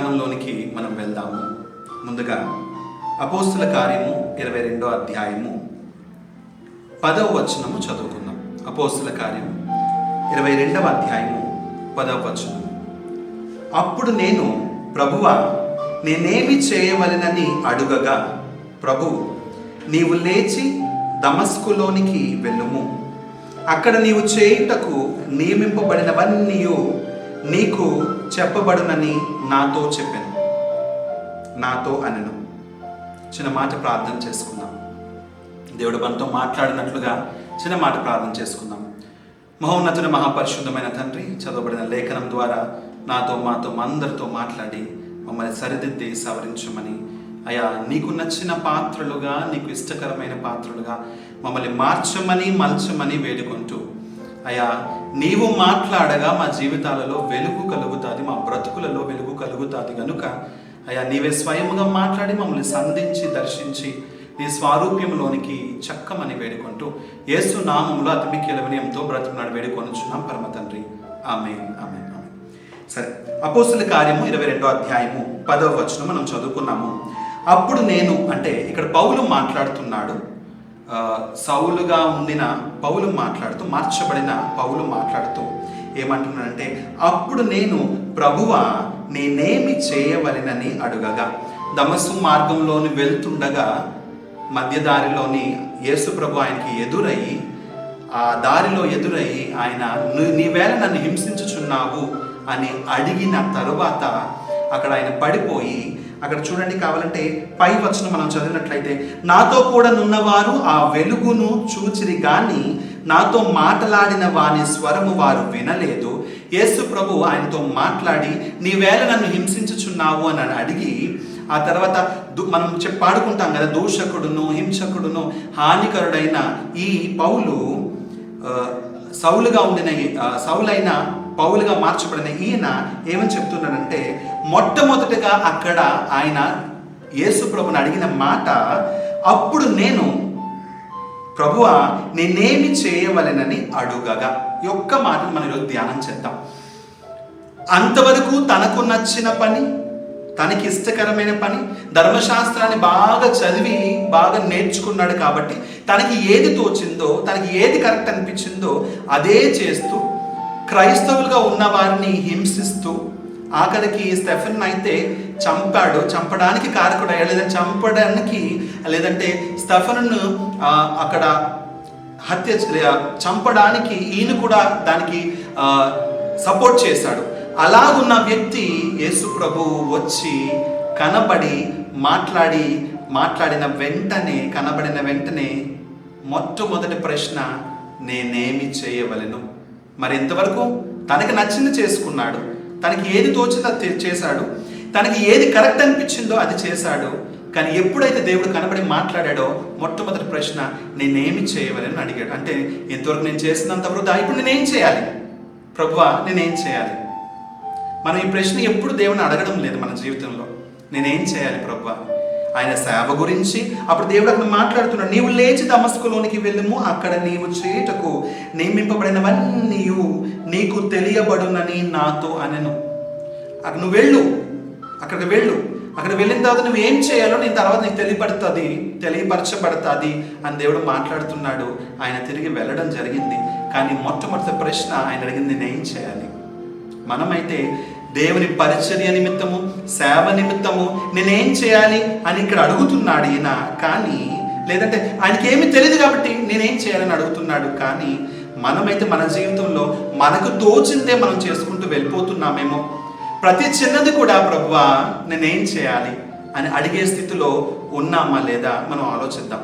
ధ్యానంలోనికి మనం వెళ్దాము. ముందుగా అపోస్తుల కార్యము 22వ అధ్యాయము 10వ వచనము చదువుకుందాం. అపోస్తుల కార్యము 22వ అధ్యాయము 10వ వచనం. అప్పుడు నేను, ప్రభువా, నేనేమి చేయవలెనని అడుగగా, ప్రభువు, నీవు లేచి దమస్కులోనికి వెళ్ళుము, అక్కడ నీవు చేయుటకు నియమింపబడినవన్నీ నీకు చెప్పబడునని నాతో చెప్పాను, నాతో అనెను. చిన్న మాట ప్రార్థన చేసుకుందాం. దేవుడు మనతో మాట్లాడినట్లుగా చిన్న మాట ప్రార్థన చేసుకుందాం. మహోన్నతుని మహాపరిశుద్ధమైన తండ్రి, చదవబడిన లేఖనం ద్వారా నాతో మాతో అందరితో మాట్లాడి మమ్మల్ని సరిదిద్ది సవరించమని, అయా నీకు నచ్చిన పాత్రలుగా, నీకు ఇష్టకరమైన పాత్రలుగా మమ్మల్ని మార్చమని మలచమని వేడుకుంటూ, అయా నీవు మాట్లాడగా మా జీవితాలలో వెలుగు కలుగుతుంది, మా బ్రతుకులలో వెలుగు కలుగుతుంది కనుక అయా నీవే స్వయముగా మాట్లాడి మమ్మల్ని సంధించి దర్శించి నీ స్వారూప్యంలోనికి చక్కమని వేడుకుంటూ యేసు నామములో అతి మిక్కిల వినయంతో బ్రతుకునాడు వేడుకొనుచున్నాం పరమ తండ్రి. ఆమేన్, ఆమేన్, ఆమేన్. సరే, అపోస్తుల కార్యము 22వ అధ్యాయము 10వ వచనం మనం చదువుకున్నాము. అప్పుడు నేను, అంటే ఇక్కడ పౌలు మాట్లాడుతున్నాడు. సౌలుగా ఉండిన పౌలు మాట్లాడుతూ, మార్చబడిన పౌలు మాట్లాడుతూ ఏమంటున్నాడంటే, అప్పుడు నేను, ప్రభువా, నేనేమి చేయవలెనని అడుగగా. దమస్కు మార్గంలోని వెళ్తుండగా మధ్యదారిలోని యేసు ప్రభు ఆయనకి ఎదురయ్యి, ఆ దారిలో ఎదురయ్యి ఆయన, నీవేళ నన్ను హింసించుచున్నావు అని అడిగిన తరువాత అక్కడ ఆయన పడిపోయి, అక్కడ చూడండి, కావాలంటే పై వచనం మనం చదివినట్లయితే, నాతో కూడా నున్నవారు ఆ వెలుగును చూచిరి గాని నాతో మాట్లాడిన వాని స్వరము వారు వినలేదు. యేసు ప్రభు ఆయనతో మాట్లాడి, నీవేళ నన్ను హింసించుచున్నావు అని అడిగి, ఆ తర్వాత మనం పాడుకుంటాం కదా, దూషకుడును హింసకుడును హానికరుడైన ఈ పౌలు, సౌలైన పౌలుగా మార్చబడిన ఈయన ఏమని చెప్తున్నాడంటే, మొట్టమొదటిగా అక్కడ ఆయన యేసు ప్రభుని అడిగిన మాట, అప్పుడు నేను, ప్రభువా, నేనేమి చేయవలెనని అడుగగా. ఈ ఒక్క మాటను మనం ఈరోజు ధ్యానం చేద్దాం. అంతవరకు తనకు నచ్చిన పని, తనకి ఇష్టకరమైన పని, ధర్మశాస్త్రాన్ని బాగా చదివి బాగా నేర్చుకున్నాడు కాబట్టి తనకి ఏది తోచిందో, తనకి ఏది కరెక్ట్ అనిపించిందో అదే చేస్తూ, క్రైస్తవులుగా ఉన్న వారిని హింసిస్తూ, ఆఖరికి స్టెఫెన్ అయితే చంపడానికి కారకుడయ్యాడు, లేదంటే స్టెఫెన్ను అక్కడ చంపడానికి ఈయన కూడా దానికి సపోర్ట్ చేశాడు. అలాగున్న వ్యక్తి యేసు ప్రభు వచ్చి కనబడి మాట్లాడిన వెంటనే మొట్టమొదటి ప్రశ్న, నేనేమి చేయవలెను. మరి ఎంతవరకు తనకి నచ్చింది చేసుకున్నాడు, తనకి ఏది తోచిందో చేశాడు, తనకి ఏది కరెక్ట్ అనిపించిందో అది చేశాడు. కానీ ఎప్పుడైతే దేవుడు కనబడి మాట్లాడాడో మొట్టమొదటి ప్రశ్న, నేనేమి చేయవలని అడిగాడు. అంటే ఎంతవరకు నేను చేసినంత వృధా, ఇప్పుడు నేనేం చేయాలి ప్రభువా, నేనేం చేయాలి? మనం ఈ ప్రశ్న ఎప్పుడు దేవుని అడగడం లేదు మన జీవితంలో. నేనేం చేయాలి ప్రభువా? ఆయన సేవ గురించి అప్పుడు దేవుడు అక్కడ మాట్లాడుతున్నాడు. నీవు లేచి దమస్కులోనికి వెళ్ళుము, అక్కడ నీవు చేయుటకు నియమింపబడినవన్నీ నీకు తెలియబడునని నాతో అనెను. అక్కడ నువ్వు వెళ్ళు, అక్కడికి వెళ్ళు, అక్కడ వెళ్ళిన తర్వాత నువ్వు ఏం చేయాలో నేను తర్వాత నీకు తెలియపరచబడుతుంది అని దేవుడు మాట్లాడుతున్నాడు. ఆయన తిరిగి వెళ్ళడం జరిగింది. కానీ మొట్టమొదటి ప్రశ్న ఆయన అడిగింది, నేనేం చేయాలి? మనమైతే దేవుని పరిచర్య నిమిత్తము, సేవ నిమిత్తము నేనేం చేయాలి అని ఇక్కడ అడుగుతున్నాడు ఈయన. కానీ లేదంటే ఆయనకి ఏమీ తెలియదు కాబట్టి నేనేం చేయాలని అడుగుతున్నాడు. కానీ మనమైతే మన జీవితంలో మనకు తోచిందే మనం చేసుకుంటూ వెళ్ళిపోతున్నామేమో. ప్రతి చిన్నది కూడా ప్రభువా నేనేం చేయాలి అని అడిగే స్థితిలో ఉన్నామా లేదా మనం ఆలోచిద్దాం.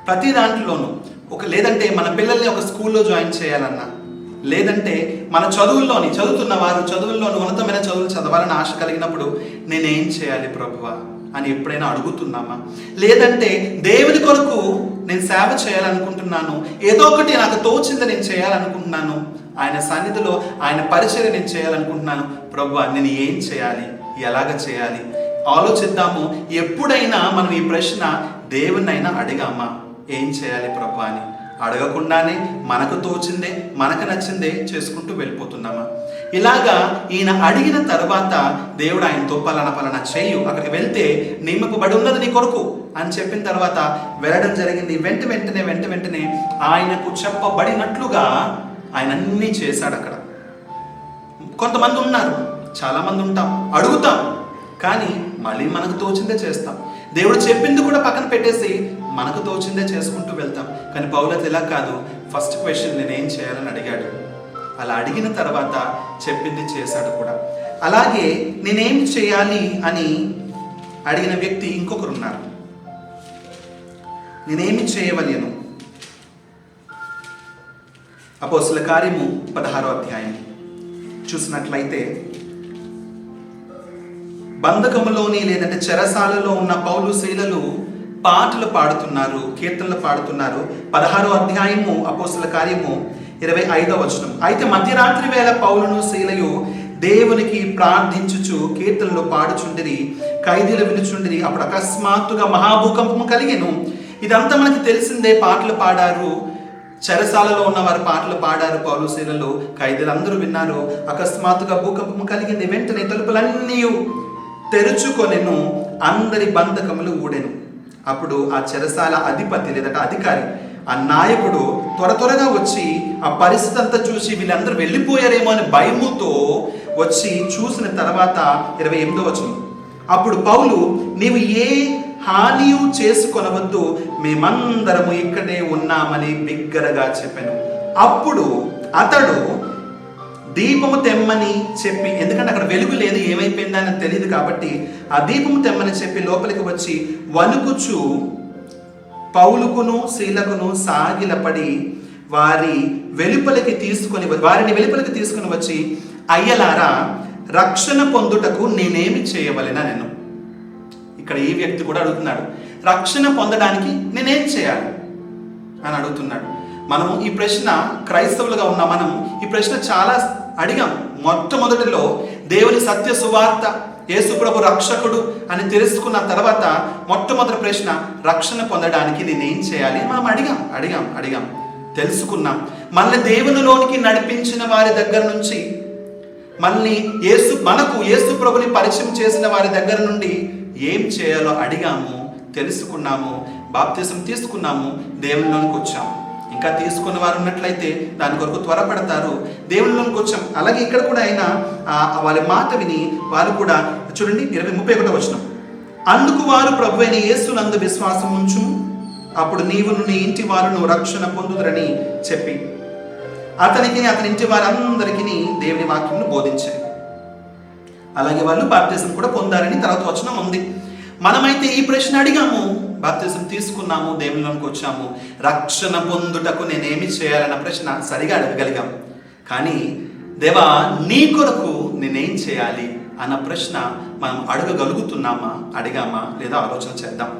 ప్రతి దాంట్లోనూ లేదంటే మన పిల్లల్ని ఒక స్కూల్లో జాయిన్ చేయాలన్నా, లేదంటే మన చదువుల్లోని ఉన్నతమైన చదువులు చదవాలని ఆశ కలిగినప్పుడు నేనేం చేయాలి ప్రభువా అని ఎప్పుడైనా అడుగుతున్నామా? లేదంటే దేవుని కొరకు నేను సేవ చేయాలనుకుంటున్నాను, ఏదో ఒకటి నాకు తోచింది నేను చేయాలనుకుంటున్నాను, ఆయన సన్నిధిలో ఆయన పరిచర్య నేను చేయాలనుకుంటున్నాను, ప్రభువా నేను ఏం చేయాలి, ఎలాగ చేయాలి? ఆలోచిద్దాము. ఎప్పుడైనా మనం ఈ ప్రశ్న దేవునైనా అడిగామా, ఏం చేయాలి ప్రభువా అని? అడగకుండానే మనకు తోచిందే, మనకు నచ్చిందే చేసుకుంటూ వెళ్ళిపోతున్నామా? ఇలాగా ఈయన అడిగిన తర్వాత దేవుడు ఆయనతో పలానా చేయు, అక్కడికి వెళ్తే నియమింపబడి ఉన్నది నీ కొరకు అని చెప్పిన తర్వాత వెళ్ళడం జరిగింది. వెంటనే ఆయనకు చెప్పబడినట్లుగా ఆయన అన్నీ చేశాడు. అక్కడ కొంతమంది ఉన్నారు, చాలామంది ఉంటాం, అడుగుతాం, కానీ మళ్ళీ మనకు తోచిందే చేస్తాం. దేవుడు చెప్పింది కూడా పక్కన పెట్టేసి మనకు తోచిందే చేసుకుంటూ వెళ్తాం. కానీ పౌలు ఇలా కాదు, ఫస్ట్ క్వశ్చన్ నేనేం చేయాలని అడిగాడు. అలా అడిగిన తర్వాత చెప్పింది చేశాడు కూడా. అలాగే నేనేం చేయాలి అని అడిగిన వ్యక్తి ఇంకొకరు ఉన్నారు. నేనేమి చేయవలెను? అపోస్తలుల కార్యము 16వ అధ్యాయం చూసినట్లయితే, బంధకములోని లేదంటే చెరసాలలో ఉన్న పౌలు శీలలు పాటలు పాడుతున్నారు, కీర్తనలు పాడుతున్నారు. 16వ అధ్యాయము అపోస్తలుల కార్యము 25వ వచనం. అయితే మధ్యరాత్రి వేళ పౌలును శీలయు దేవునికి ప్రార్థించుచు కీర్తనలు పాడుచుండిరి, ఖైదీలు వినుచుండిరి. అప్పుడు అకస్మాత్తుగా మహాభూకంపము కలిగెను. ఇదంతా మనకి తెలిసిందే. పాటలు పాడారు, చెరసాలలో ఉన్న వారు పాటలు పాడారు, పౌలు శీలలు, ఖైదీలందరూ విన్నారు. అకస్మాత్తుగా భూకంపము కలిగింది. వెంటనే తలుపులన్నీ తెరుచుకొనెను, అందరి బంధకములు ఊడెను. అప్పుడు ఆ చెరసాల అధిపతి లేదంటే అధికారి, ఆ నాయకుడు త్వరగా వచ్చి ఆ పరిస్థితి అంతా చూసి వీళ్ళందరూ వెళ్ళిపోయారేమో అని భయముతో వచ్చి చూసిన తర్వాత 28వ వచనం, అప్పుడు పౌలు, నీవు ఏ హానియు చేసుకొనవద్దు, మేమందరము ఇక్కడే ఉన్నామని బిగ్గరగా చెప్పాను. అప్పుడు అతడు దీపము తెమ్మని చెప్పి, ఎందుకంటే అక్కడ వెలుగు లేదు, ఏమైపోయిందని తెలియదు కాబట్టి ఆ దీపము తెమ్మని చెప్పి లోపలికి వచ్చి వణుకుచు పౌలుకును శీలకును సాగిలపడి వారిని వెలుపలికి తీసుకొని వచ్చి, అయ్యలారా, రక్షణ పొందుటకు నేనేమి చేయవలెనా? నేను ఇక్కడ ఈ వ్యక్తి కూడా అడుగుతున్నాడు, రక్షణ పొందడానికి నేనేం చేయాలి అని అడుగుతున్నాడు. మనము ఈ ప్రశ్న, క్రైస్తవులుగా ఉన్న మనం ఈ ప్రశ్న చాలా అడిగాం. మొట్టమొదటిలో దేవుని సత్య సువార్త, యేసు ప్రభు రక్షకుడు అని తెలుసుకున్న తర్వాత మొట్టమొదటి ప్రశ్న, రక్షణ పొందడానికి నేనేం చేయాలి? మనం అడిగాం, తెలుసుకున్నాం. మళ్ళీ దేవునిలోనికి నడిపించిన వారి దగ్గర నుంచి, మళ్ళీ యేసు ప్రభుని పరిచయం చేసిన వారి దగ్గర నుండి ఏం చేయాలో అడిగాము, తెలుసుకున్నాము, బాప్తిసం తీసుకున్నాము, దేవునిలోనికి వచ్చాము. ఇంకా తీసుకున్న వారు ఉన్నట్లయితే దాని కొరకు త్వరపడతారు, దేవునిలోనికి వచ్చాం. అలాగే ఇక్కడ కూడా ఆయన వాళ్ళ మాట విని వారు కూడా చూడండి 31వ వచనం, అందుకు వారు ప్రభువైన యేసునందు విశ్వాసం ఉంచు, అప్పుడు నీవును నీ ఇంటి వారును రక్షణ పొందుదురని చెప్పి అతనికి అతని ఇంటి వారందరికీ దేవుని వాక్యమును బోధించారు. అలాగే వాళ్ళు బాప్తిసం కూడా పొందారని తర్వాత వచనం ఉంది. మనమైతే ఈ ప్రశ్న అడిగాము, బాప్తిసం తీసుకున్నాము, దేవునిలోనికి వచ్చాము, రక్షణ పొందుటకు నేనేమి చేయాలన్న ప్రశ్న సరిగా అడగగలిగాం. కానీ దేవా, నీ కొరకు నేనేం చేయాలి అన్న ప్రశ్న మనం అడగగలుగుతున్నామా, అడిగామా లేదా ఆలోచన చేద్దాం.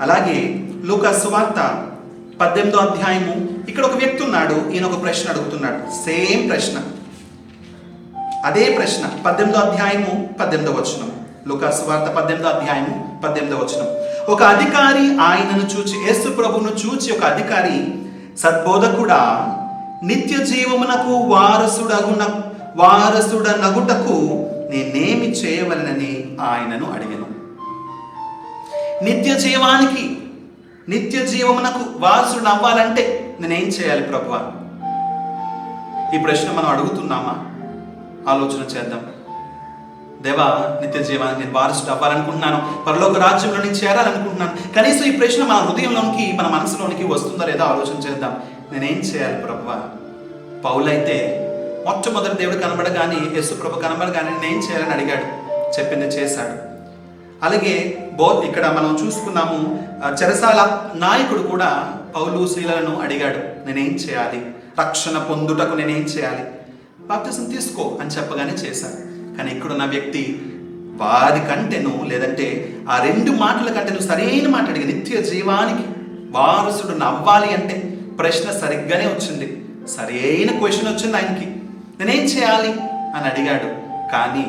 అలాగే లూకా సువార్త 18వ అధ్యాయము, ఇక్కడ ఒక వ్యక్తి ఉన్నాడు, ఈయన ఒక ప్రశ్న అడుగుతున్నాడు, సేమ్ ప్రశ్న, అదే ప్రశ్న. 18వ అధ్యాయము 18వ వచనం, లూకా సువార్త 18వ అధ్యాయము 18వ వచనం. ఒక అధికారి ఆయనను చూచి, యేసు ప్రభువును చూచి ఒక అధికారి, సద్బోధకుడా, నిత్య జీవమునకు వారసుడనగుటకు నేనేమి చేయవలనని ఆయనను అడిగాను. నిత్య జీవమునకు వారసుడు అవ్వాలంటే నేనేం చేయాలి ప్రభువా? ఈ ప్రశ్న మనం అడుగుతున్నామా? ఆలోచన చేద్దాం. దేవా, నిత్య జీవానికి నేను వారసుడు అవ్వాలనుకుంటున్నాను, పరలోక రాజ్యంలో నేను చేరాలనుకుంటున్నాను. కనీసం ఈ ప్రశ్న మన హృదయంలోనికి, మన మనసులోనికి వస్తుందా లేదా ఆలోచన చేద్దాం. నేనేం చేయాలి ప్రభువా? పౌలైతే మొట్టమొదటి దేవుడు కనబడగానే, యేసు ప్రభు కనబడగానే నేనేం చేయాలని అడిగాడు, చెప్పింది చేశాడు. అలాగే ఇక్కడ మనం చూసుకున్నాము, చెరసాల నాయకుడు కూడా పౌలు శీలను అడిగాడు, నేనేం చేయాలి, రక్షణ పొందుటకు నేనేం చేయాలి? బాప్తిసం తీసుకో అని చెప్పగానే చేశాడు. కానీ ఇక్కడున్న వ్యక్తి వారి కంటేను, లేదంటే ఆ 2 మాటల కంటేను సరైన మాట అడిగి, నిత్య జీవానికి వారసుడు నవ్వాలి అంటే ప్రశ్న సరిగ్గానే వచ్చింది, సరైన క్వశ్చన్ వచ్చింది ఆయనకి. నేనేం చేయాలి అని అడిగాడు, కానీ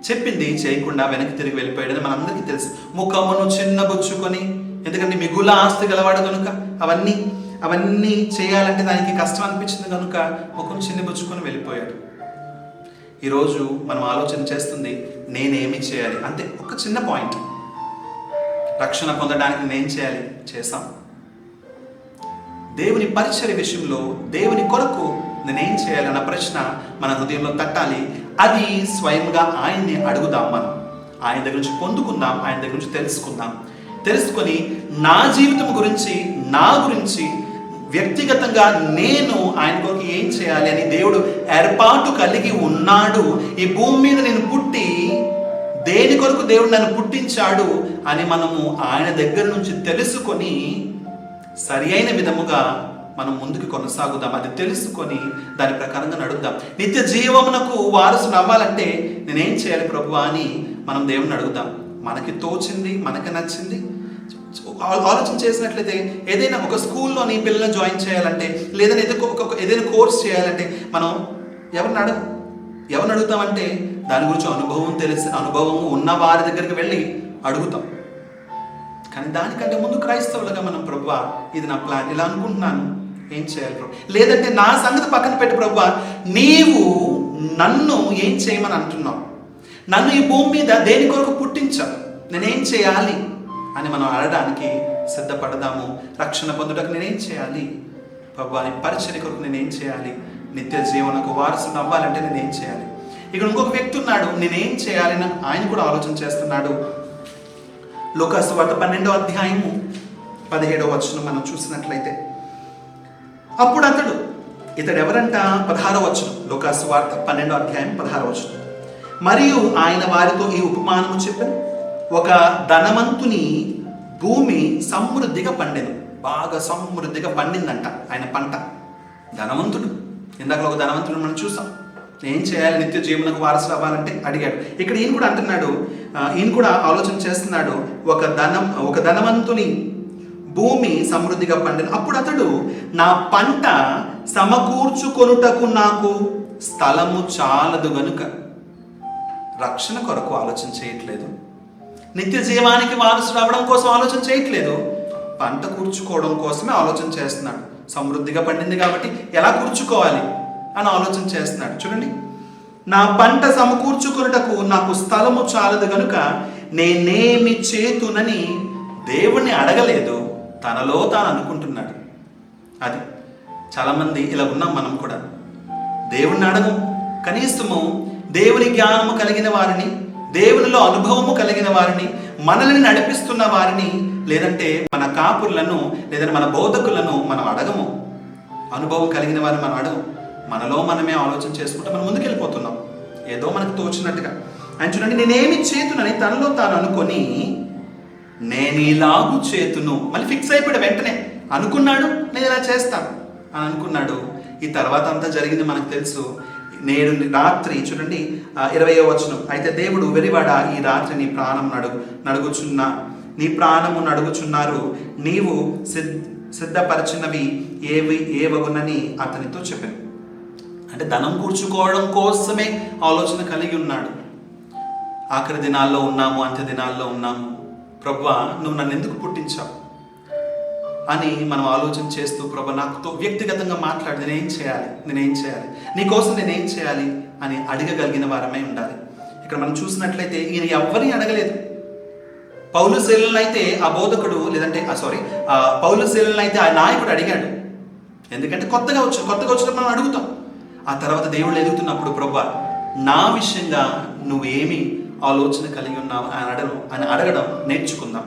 చెప్పింది చేయకుండా వెనక్కి తిరిగి వెళ్ళిపోయాడని మనందరికీ తెలుసు. ముఖమును చిన్నబుచ్చుకొని, ఎందుకంటే మిగుల ఆస్తి గలవాడు కనుక అవన్నీ చేయాలంటే దానికి కష్టం అనిపించింది కనుక ముఖం చిన్నబుచ్చుకొని వెళ్ళిపోయాడు. ఈరోజు మనం ఆలోచన చేస్తుంది నేనేమి చేయాలి అంతే. ఒక చిన్న పాయింట్, రక్షణ పొందడానికి నేనేం చేయాలి? చేశాం. దేవుని పరిచర్య విషయంలో దేవుని కొరకు నేనేం చేయాలి అన్న ప్రశ్న మన హృదయంలో తట్టాలి. అది స్వయంగా ఆయన్ని అడుగుదాం. మనం ఆయన దగ్గర నుంచి పొందుకుందాం, ఆయన దగ్గర నుంచి తెలుసుకొని నా జీవితం గురించి, నా గురించి వ్యక్తిగతంగా నేను ఆయన కొరకు ఏం చేయాలి అని దేవుడు ఏర్పాటు కలిగి ఉన్నాడు. ఈ భూమి మీద నేను పుట్టి దేని కొరకు దేవుడు నన్ను పుట్టించాడు అని మనము ఆయన దగ్గర నుంచి తెలుసుకొని సరి అయిన విధముగా మనం ముందుకు కొనసాగుదాం. అది తెలుసుకొని దాని ప్రకారంగా నడుద్దాం. నిత్య జీవమునకు వారసులు అవ్వాలంటే నేనేం చేయాలి ప్రభువా అని మనం దేవుని అడుగుదాం. మనకి తోచింది, మనకి నచ్చింది ఆలోచన చేసినట్లయితే ఏదైనా ఒక స్కూల్లోని పిల్లల్ని జాయిన్ చేయాలంటే లేదా ఏదైనా కోర్స్ చేయాలంటే మనం ఎవరిని అడుగుతామంటే దాని గురించి అనుభవం ఉన్న వారి దగ్గరికి వెళ్ళి అడుగుతాం. కానీ దానికంటే ముందు క్రైస్తవులుగా మనం ప్రభువా ఇది నా ప్లాన్, ఇలా అనుకుంటున్నాను, ఏం చేయాలి ప్రభు? లేదంటే నా సంగతి పక్కన పెట్టి ప్రభువా నీవు నన్ను ఏం చేయమని అంటున్నావు, నన్ను ఈ భూమి మీద దేని కొరకు పుట్టించావు, నేనేం చేయాలి అని మనం అడగడానికి సిద్ధపడదాము. రక్షణ పొందుటకు నేనేం చేయాలి ప్రభువా, నీ పరిచర్య కొరకు నేనేం చేయాలి, నిత్య జీవనకు వారసుని అవ్వాలంటే నేనేం చేయాలి? ఇక్కడ ఇంకొక వ్యక్తి ఉన్నాడు, నేనేం చేయాలని ఆయన కూడా ఆలోచన చేస్తున్నాడు. లూకా సువార్త 12వ అధ్యాయము 17వ వచనం మనం చూసినట్లయితే అప్పుడు ఇతడు ఎవరంట? 16వ వచనం, లూకా సువార్త 12వ అధ్యాయం 16వ వచనం. మరియు ఆయన వారితో ఈ ఉపమానము చెప్పాను, ఒక ధనవంతుని భూమి సమృద్ధిగా పండెను. బాగా సమృద్ధిగా పండిందంట ఆయన పంట. ధనవంతుడు, ఇందాక ఒక ధనవంతుడు మనం చూసాం. ఏం చేయాలి నిత్య జీవనకు వారసులు అవ్వాలంటే అడిగాడు. ఇక్కడ ఈయన కూడా అంటున్నాడు, ఈయన కూడా ఆలోచన చేస్తున్నాడు, ఒక ధనవంతుని భూమి సమృద్ధిగా పండిన. అప్పుడు అతడు నా పంట సమకూర్చుకొనుటకు నాకు స్థలము చాలదు గనుక. రక్షణ కొరకు ఆలోచన చేయట్లేదు, నిత్య జీవానికి వారసులు అవ్వడం కోసం ఆలోచన చేయట్లేదు, పంట కూర్చుకోవడం కోసమే ఆలోచన చేస్తున్నాడు. సమృద్ధిగా పండింది కాబట్టి ఎలా కూర్చుకోవాలి అని ఆలోచన చేస్తున్నాడు. చూడండి, నా పంట సమకూర్చుకొనుటకు నాకు స్థలము చాలదు గనుక నేనేమి చేతునని దేవుణ్ణి అడగలేదు, తనలో తాను అనుకుంటున్నాడు. అది చాలామంది ఇలా ఉన్నాం. మనం కూడా దేవుణ్ణి అడగం. కనీసము దేవుని జ్ఞానము కలిగిన వారిని, దేవునిలో అనుభవము కలిగిన వారిని, మనల్ని నడిపిస్తున్న వారిని, లేదంటే మన కాపుర్లను లేదంటే మన బోధకులను మనం అడగము. అనుభవం కలిగిన వారిని మనం అడగము. మనలో మనమే ఆలోచన చేసుకుంటే మనం ముందుకెళ్ళిపోతున్నాం ఏదో మనకు తోచినట్టుగా. ఆయన చూడండి, నేనేమి చేతునని తనలో తాను అనుకొని నేను ఇలాగు చేతును, మళ్ళీ ఫిక్స్ అయిపోయాడు. వెంటనే అనుకున్నాడు, నేను ఇలా చేస్తాను అని అనుకున్నాడు. ఈ తర్వాత అంతా జరిగింది మనకు తెలుసు. నేడు రాత్రి చూడండి 20వ వచనం, అయితే దేవుడు వెరివాడా ఈ రాత్రి నీ ప్రాణము నడుగుచున్నారు, నీవు సిద్ధపరచినవి ఏవగునని అతనితో చెప్పాను. అంటే ధనం కూర్చుకోవడం కోసమే ఆలోచన కలిగి ఉన్నాడు. ఆఖరి దినాల్లో ఉన్నాము, అంత్య దినాల్లో ఉన్నాము. ప్రభువా నువ్వు నన్ను ఎందుకు పుట్టించావు అని మనం ఆలోచన చేస్తూ, ప్రభు నాతో వ్యక్తిగతంగా మాట్లాడి నేనేం చేయాలి నీకోసం నేనేం చేయాలి అని అడగగలిగిన వారమే ఉండాలి. ఇక్కడ మనం చూసినట్లయితే ఈయన ఎవరిని అడగలేదు. పౌలు శీలనైతే ఆ బోధకుడు లేదంటే పౌలు శీలనైతే ఆ నాయకుడు అడిగాడు. ఎందుకంటే కొత్తగా వచ్చినప్పుడు మనం అడుగుతాం. ఆ తర్వాత దేవుళ్ళు ఎదుగుతున్నప్పుడు ప్రభువా నా విషయంగా నువ్వేమి ఆలోచన కలిగి ఉన్నావు అని అడగడం నేర్చుకుందాం.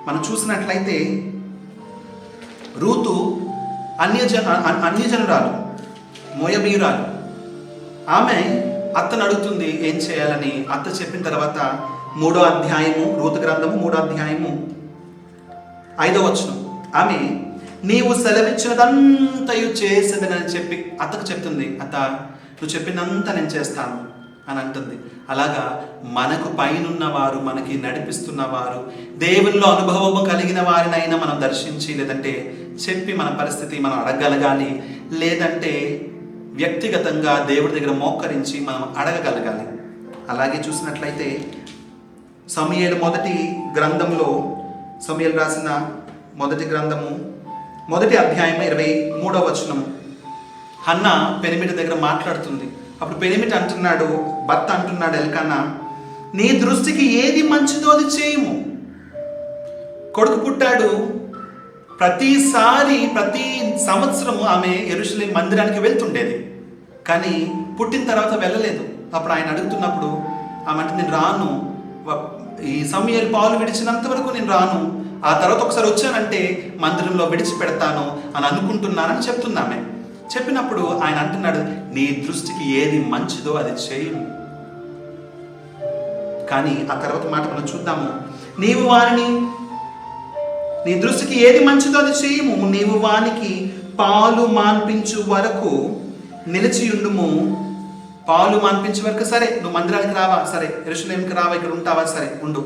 మనం చూసినట్లయితే రూతు అన్యజనురాలు, మోయబీయురాలు. ఆమె అత్తను అడుగుతుంది ఏం చేయాలని. అత్త చెప్పిన తర్వాత 3వ అధ్యాయము, రూతు గ్రంథము 3వ అధ్యాయము 5వ వచనం, ఆమె నీవు సెలవిచ్చినదంతయు చేసేదని చెప్పి అత్తకు చెప్తుంది. అత్త నువ్వు చెప్పినంత నేను చేస్తాను అని అంటుంది. అలాగా మనకు పైనున్న వారు, మనకి నడిపిస్తున్న వారు, దేవుల్లో అనుభవము కలిగిన వారినైనా మనం దర్శించి లేదంటే చెప్పి మన పరిస్థితి మనం అడగగలగాలి. లేదంటే వ్యక్తిగతంగా దేవుడి దగ్గర మోకరించి మనం అడగగలగాలి. అలాగే చూసినట్లయితే సమూయేలు మొదటి గ్రంథంలో, సమూయేలు రాసిన మొదటి గ్రంథము 1వ అధ్యాయం 23వ వచనం, హన్నా పెనిమిటి దగ్గర మాట్లాడుతుంది. అప్పుడు పెనిమిటి అంటున్నాడు, భర్త అంటున్నాడు ఎల్కానా, నీ దృష్టికి ఏది మంచిదో అది చేయము. కొడుకు పుట్టాడు. ప్రతి సంవత్సరము ఆమె యెరూషలేము మందిరానికి వెళ్తుండేది, కానీ పుట్టిన తర్వాత వెళ్ళలేదు. అప్పుడు ఆయన అడుగుతున్నప్పుడు ఆమె అంటే, నేను రాను, ఈ సమూయేలు పాలు విడిచినంత వరకు నేను రాను, ఆ తర్వాత ఒకసారి వచ్చానంటే మందిరంలో విడిచిపెడతాను అని అనుకుంటున్నానని చెప్తుంది ఆమె. చెప్పినప్పుడు ఆయన అంటున్నాడు, నీ దృష్టికి ఏది మంచిదో అది చేయము. కానీ ఆ తర్వాత మాట మనం చూద్దాము. నీ దృష్టికి ఏది మంచిదో అది చేయము, నీవు వానికి పాలు మాన్పించు వరకు నిలిచియుండుము. పాలు మాన్పించే వరకు, సరే నువ్వు మందిరానికి రావా, సరే యెరూషలేముకి రావా, ఇక్కడ ఉంటావా, సరే ఉండు.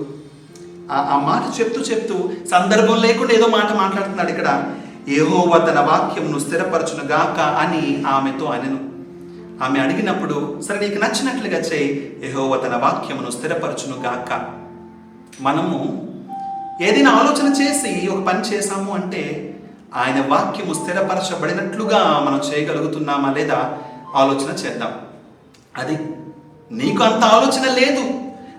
ఆ మాట చెప్తూ సందర్భం లేకుండా ఏదో మాట మాట్లాడుతున్నాడు ఇక్కడ. యెహోవా తన వాక్యమును స్థిరపరచును గాక అని ఆమెతో అనెను. ఆమె అడిగినప్పుడు, సరే నీకు నచ్చినట్లుగా చేయి, యెహోవా తన వాక్యమును స్థిరపరచును గాక. మనము ఏదైనా ఆలోచన చేసి ఒక పని చేశాము అంటే ఆయన వాక్యము స్థిరపరచబడినట్లుగా మనం చేయగలుగుతున్నామా లేదా ఆలోచన చేద్దాం. అది నీకు అంత ఆలోచన లేదు,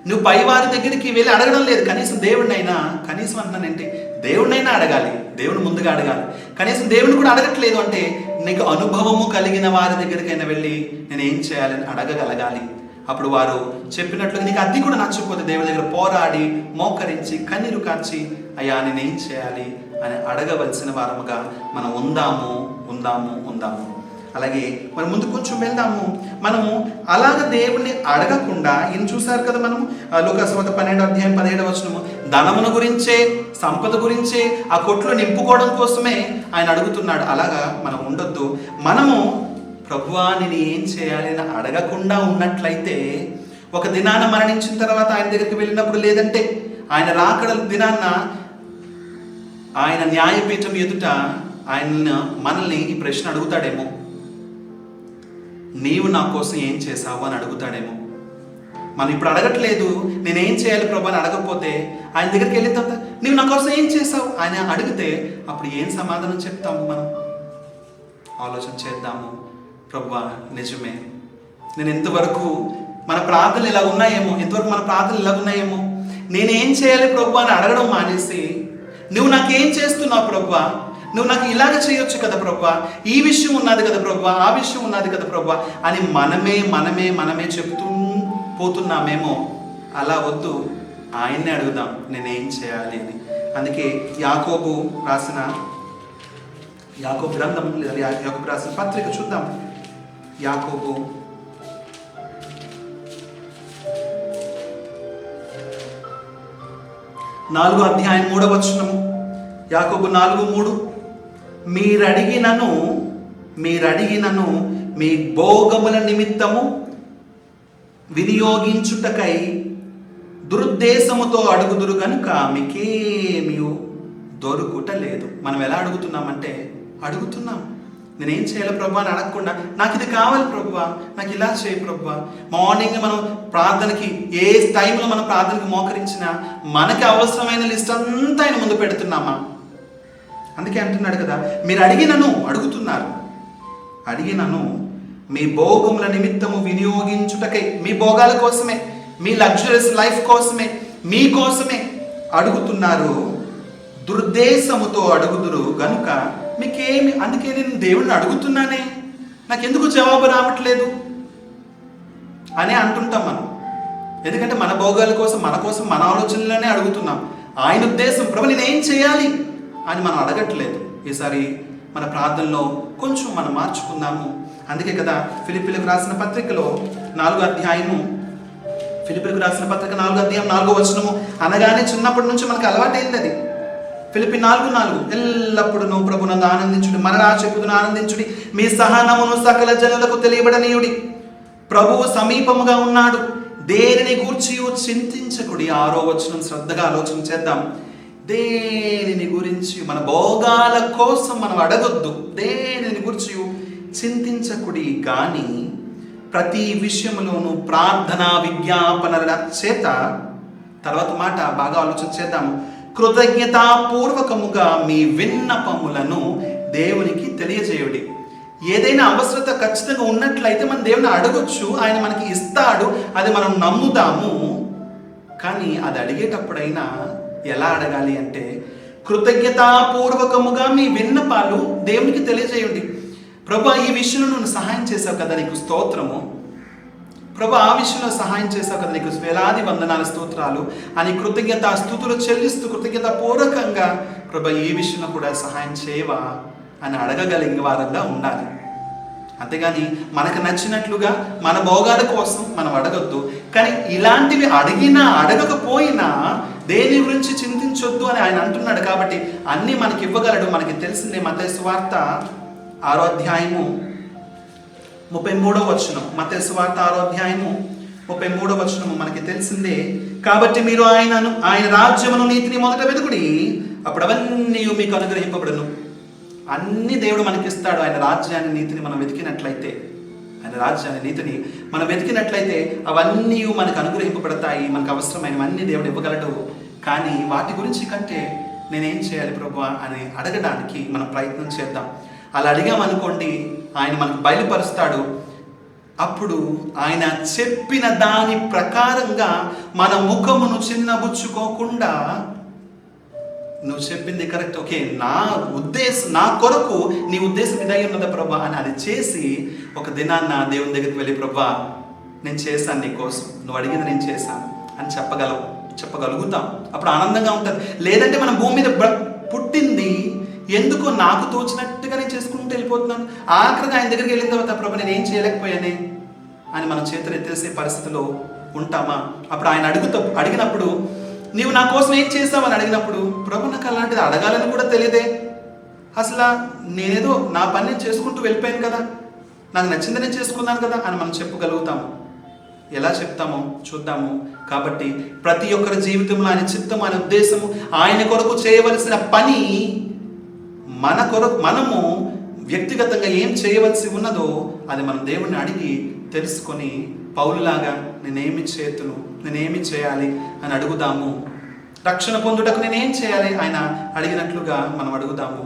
నువ్వు పైవారి దగ్గరికి వెళ్ళి అడగడం లేదు. కనీసం దేవుడినైనా, కనీసం అంటున్నానంటే దేవుడినైనా అడగాలి, దేవుడు ముందుగా అడగాలి. కనీసం దేవుడిని కూడా అడగట్లేదు అంటే నీకు అనుభవము కలిగిన వారి దగ్గరికైనా వెళ్ళి నేను ఏం చేయాలని అడగగలగాలి. అప్పుడు వారు చెప్పినట్లుగా నీకు అది కూడా నచ్చకపోతే దేవుడి దగ్గర పోరాడి మోకరించి కన్నీరు కార్చి, అయ్యా నేనేం చేయాలి అని అడగవలసిన వారముగా మనం ఉందాము. అలాగే మనం ముందు కొంచెం వెళ్దాము. మనము అలాగ దేవుణ్ణి అడగకుండా ఈయన చూసారు కదా, మనము లూకాసు వార్త 12:17 ధనమును గురించే, సంపద గురించే, ఆ కొట్లు నింపుకోవడం కోసమే ఆయన అడుగుతున్నాడు. అలాగా మనం ఉండొద్దు. మనము ప్రభువా నేను ఏం చేయాలి అని అడగకుండా ఉన్నట్లయితే ఒక దినాన మరణించిన తర్వాత ఆయన దగ్గరికి వెళ్ళినప్పుడు, లేదంటే ఆయన రాకడ దినాన్న ఆయన న్యాయపీఠం ఎదుట మనల్ని ఈ ప్రశ్న అడుగుతాడేమో, నీవు నా కోసం ఏం చేశావు అని అడుగుతాడేమో. మనం ఇప్పుడు అడగట్లేదు, నేనేం చేయాలి ప్రభు అని అడగకపోతే ఆయన దగ్గరికి వెళ్ళిన తర్వాత నీవు నా కోసం ఏం చేశావు ఆయన అడిగితే అప్పుడు ఏం సమాధానం చెప్తాము? మనం ఆలోచన చేద్దాము. ప్రభువా నిజమే, నేను ఇంతవరకు మన ప్రార్థనలు ఇలా ఉన్నాయేమో, నేనేం చేయాలి ప్రభు అని అడగడం మానేసి నువ్వు నాకేం చేస్తున్నావు ప్రభువా, నువ్వు నాకు ఇలాగ చేయొచ్చు కదా ప్రభువా, ఈ విషయం ఉన్నది కదా ప్రభువా, ఆ విషయం ఉన్నది కదా ప్రభువా అని మనమే చెప్తూ పోతున్నామేమో. అలా వద్దు, ఆయన్నే అడుగుదాం నేనేం చేయాలి అని. అందుకే యాకోబు గ్రంథం లేదా యాకోబు రాసిన పత్రిక చూద్దాం. యాకోబు 4:3 యాకోబు 4:3 మీరడిగినను మీ భోగముల నిమిత్తము వినియోగించుటకై దురుద్దేశముతో అడుగుదురు కనుక మీకేమీ దొరుకుట లేదు. మనం ఎలా అడుగుతున్నామంటే నేనేం చేయాలి ప్రభు అని అడగకుండా, నాకు ఇది కావాలి ప్రభువా, నాకు ఇలా చేయి ప్రభువా. మార్నింగ్ మనం ప్రార్థనకి ఏ టైంలో మనం ప్రార్థనకి మోకరించినా మనకి అవసరమైన లిస్ట్ అంతా ఆయన ముందు పెడుతున్నామా? అందుకే అంటున్నాడు కదా, మీరు అడిగినను మీ భోగముల నిమిత్తము వినియోగించుటకై, మీ భోగాల కోసమే, మీ లగ్జరీస్ లైఫ్ కోసమే, మీకోసమే అడుగుతున్నారు. దుర్దేశముతో అడుగుదురు గనుక మీకేమి. అందుకే నేను దేవుణ్ణి అడుగుతున్నానే, నాకెందుకు జవాబు రావట్లేదు అని అంటుంటాం మనం. ఎందుకంటే మన భోగాల కోసం, మన ఆలోచనలోనే అడుగుతున్నాం. ఆయన ఉద్దేశం ప్రభు నేనేం చేయాలి అని మనం అడగట్లేదు. ఈసారి మన ప్రార్థనలో కొంచెం మనం మార్చుకుందాము. అందుకే కదా ఫిలిప్పీలకు రాసిన పత్రికలో 4వ అధ్యాయము, ఫిలిప్పీలకు రాసిన పత్రిక 4వ అధ్యాయం 4వ వచనము అనగానే చిన్నప్పటి నుంచి మనకు అలవాటైంది అది. ఫిలిప్పీ 4:4 ఎల్లప్పుడూ ప్రభునందు ఆనందించుడి, మరలా చెప్పుదును ఆనందించుడి, మీ సహనమును సకల జనులకు తెలియబడనీయుడి, ప్రభువు సమీపముగా ఉన్నాడు, దేనిని గూర్చి చింతించకుడి. 6వ వచనం శ్రద్ధగా ఆలోచన చేద్దాం. దేనిని గురించి, మన భోగాల కోసం మనం అడగొద్దు, దేనిని గురించి చింతించకుడి కానీ ప్రతి విషయములోనూ ప్రార్థన విజ్ఞాపనల చేత, తర్వాత మాట బాగా ఆలోచన చేద్దాము, కృతజ్ఞతాపూర్వకముగా మీ విన్నపములను దేవునికి తెలియజేయుడి. ఏదైనా అవసరత ఖచ్చితంగా ఉన్నట్లయితే మనం దేవుని అడగొచ్చు, ఆయన మనకి ఇస్తాడు, అది మనం నమ్ముదాము. కానీ అది అడిగేటప్పుడైనా ఎలా అడగాలి అంటే, కృతజ్ఞతాపూర్వకముగా మీ విన్నపాలు దేవునికి తెలియజేయండి. ప్రభా, ఈ విషయంలో నువ్వు సహాయం చేసావు కదా, నీకు స్తోత్రము. ప్రభా, ఆ విషయంలో సహాయం చేసావు కదా, నీకు వేలాది వందనాల స్తోత్రాలు అని స్థుతులు చెల్లిస్తూ కృతజ్ఞతాపూర్వకంగా ప్రభా ఈ విషయంలో కూడా సహాయం చేయవా అని అడగగలిగే వారంగా ఉండాలి. అంతేగాని మనకు నచ్చినట్లుగా మన భోగాల కోసం మనం అడగొద్దు. కానీ ఇలాంటివి అడిగినా అడగకపోయినా దేని గురించి చింతించొద్దు అని ఆయన అంటున్నాడు. కాబట్టి అన్నీ మనకి ఇవ్వగలడు. మనకి తెలిసిందే, మత్తయి సువార్త 6వ అధ్యాయము 33వ వచనం. మత్తయి సువార్త 6వ అధ్యాయము 33వ వచనము మనకి తెలిసిందే. కాబట్టి మీరు ఆయన రాజ్యమును నీతిని మొదట వెతుకుడి, అప్పుడు అవన్నీ మీకు అనుగ్రహింపబడును. అన్ని దేవుడు మనకిస్తాడు. ఆయన రాజ్యాన్ని నీతిని మనం వెతికినట్లయితే, ఆయన రాజ్యాన్ని నీతిని మనం వెతికినట్లయితే అవన్నీ మనకు అనుగ్రహింపబడతాయి. మనకు అవసరమైనవన్నీ దేవుడు ఇవ్వగలడు. కానీ వాటి గురించి కంటే నేనేం చేయాలి ప్రభువా అని అడగడానికి మనం ప్రయత్నం చేద్దాం. అలా అడిగామనుకోండి, ఆయన మనకు బయలుపరుస్తాడు. అప్పుడు ఆయన చెప్పిన దాని ప్రకారంగా మన ముఖమును చిన్నబుచ్చుకోకుండా, నువ్వు చెప్పింది కరెక్ట్, ఓకే, నా కొరకు నీ ఉద్దేశం ఇదై ఉన్నదా ప్రభా అని అది చేసి ఒక దినాన్న దేవుని దగ్గరికి వెళ్ళి, ప్రభా నేను చేశాను నీ కోసం, నువ్వు అడిగింది నేను చేశాను అని చెప్పగలుగుతాం. అప్పుడు ఆనందంగా ఉంటుంది. లేదంటే మనం భూమి మీద పుట్టింది ఎందుకో నాకు తోచినట్టుగా నేను చేసుకుంటూ వెళ్ళిపోతున్నాను. ఆఖరిగా ఆయన దగ్గరికి వెళ్ళిన తర్వాత, ప్రభా నేను ఏం చేయలేకపోయానే అని మనం చేతులు ఎత్తేసే పరిస్థితిలో ఉంటామా? అప్పుడు ఆయన అడిగినప్పుడు, నీవు నా కోసం ఏం చేస్తావు అని అడిగినప్పుడు, ప్రభు నాకు అలాంటిది అడగాలని కూడా తెలియదే, అసలు నేనేదో నా పని నేను చేసుకుంటూ వెళ్ళిపోయాను కదా, నాకు నచ్చింది నేను చేసుకున్నాను కదా అని మనం చెప్పగలుగుతాము. ఎలా చెప్తామో చూద్దాము. కాబట్టి ప్రతి ఒక్కరి జీవితంలో ఆయన చిత్తము, ఆయన ఉద్దేశము, ఆయన కొరకు చేయవలసిన పని, మన కొరకు మనము వ్యక్తిగతంగా ఏం చేయవలసి ఉన్నదో అది మనం దేవుణ్ణి అడిగి తెలుసుకొని, పౌలులాగా నేనేమి చేయాలి అని అడుగుదాము. రక్షణ పొందుటకు నేనేం చేయాలి ఆయన అడిగినట్లుగా మనం అడుగుదాము.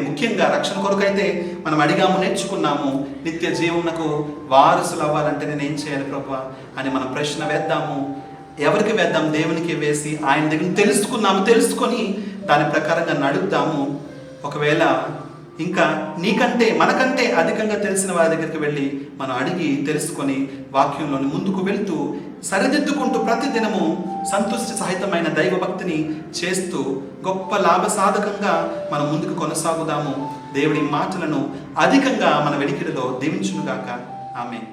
ముఖ్యంగా రక్షణ కొరకైతే మనం అడిగాము, నేర్చుకున్నాము. నిత్య జీవనకు వారసులు అవ్వాలంటే నేనేం చేయాలి ప్రభువా అని మనం ప్రశ్న వేద్దాము. ఎవరికి వేద్దాం? దేవునికి వేసి ఆయన దగ్గర తెలుసుకొని దాని ప్రకారంగా నడుద్దాము. ఒకవేళ ఇంకా మనకంటే అధికంగా తెలిసిన వారి దగ్గరికి వెళ్ళి మనం అడిగి తెలుసుకొని వాక్యంలోని ముందుకు వెళ్తూ సరిదిద్దుకుంటూ ప్రతిదినము సంతుష్టి సహితమైన దైవభక్తిని చేస్తూ గొప్ప లాభసాధకంగా మనం ముందుకు కొనసాగుదాము. దేవుడి మాటలను అధికంగా మన వెడికిడిలో దీవించునుగాక. ఆమేన్.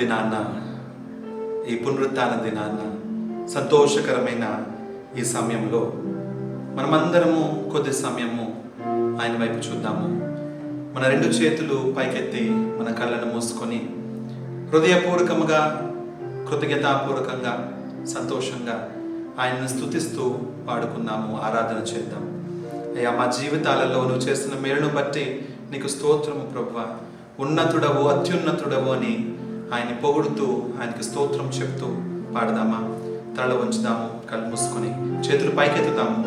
దినాన్న, ఈ పునరుత్థాన దినాన్న, సంతోషకరమైన ఈ సమయంలో మనమందరము కొద్ది సమయము ఆయన వైపు చూద్దాము. మన రెండు చేతులు పైకెత్తి మన కళ్ళను మూసుకొని హృదయపూర్వకముగా, కృతజ్ఞతాపూర్వకంగా, సంతోషంగా ఆయనను స్తుతిస్తూ పాడుకుందాము, ఆరాధన చేద్దాం. అయ్యా, మా జీవితాలలో నువ్వు చేస్తున్న మేలును బట్టి నీకు స్తోత్రము ప్రభువా, ఉన్నతుడవు, అత్యున్నతుడవు అని ఆయన పొగుడుతూ ఆయనకి స్తోత్రం చెప్తూ పాడదామా? తల ఉంచుదాము, కళ్ళు మూసుకొని చేతులు పైకెత్తుదాము.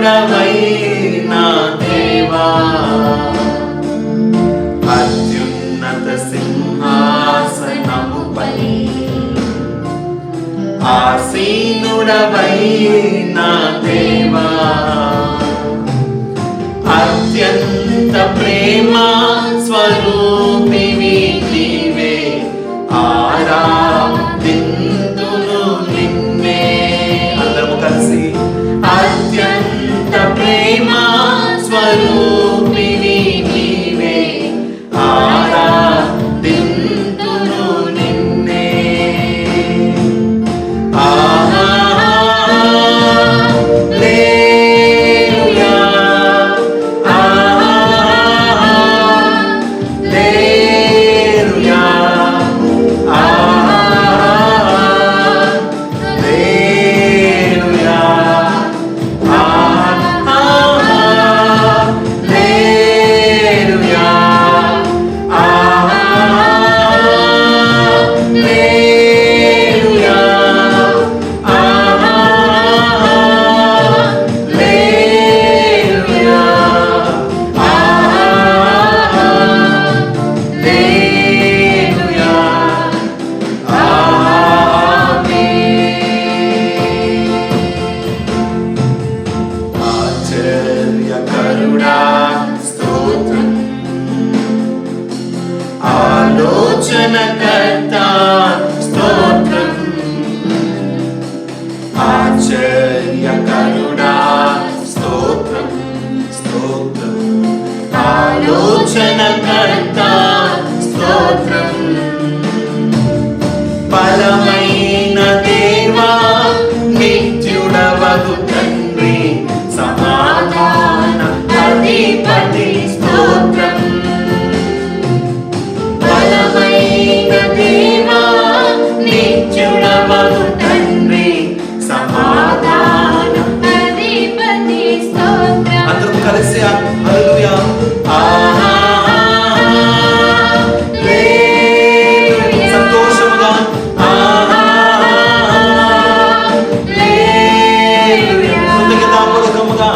ఆసీనుడవైన దేవా, అత్యున్నత సింహాసనముపై ఆసీనుడవైన దేవా, అత్యంత ప్రేమ స్వరూపివి నీవే, ఆరాధింతును నిన్నే. అందరము కలిసి అత్యంత ప్రేమ స్వరూపివి నీవే, ఆరాధింతును నిన్నే. హల్లెలూయా, హల్లెలూయా, ఆలోచనకర్తా స్తోత్రం, ఆశ్చర్యకరుడా స్తోత్రం, స్తోత్రం, ఆలోచనకర్తా స్తోత్రం, బలమైన దేవా, నిత్యుడవగు తండ్రి, సమాధాన అధిపతి స్తోత్రం, బలమైన దేవా, నిత్యుడవగు తండ్రి, సమాధాన అధిపతి స్తోత్రం. అందరూ కలిసి హల్లెలూయా, సంతోషముగా కృతజ్ఞతాపూర్వకముగా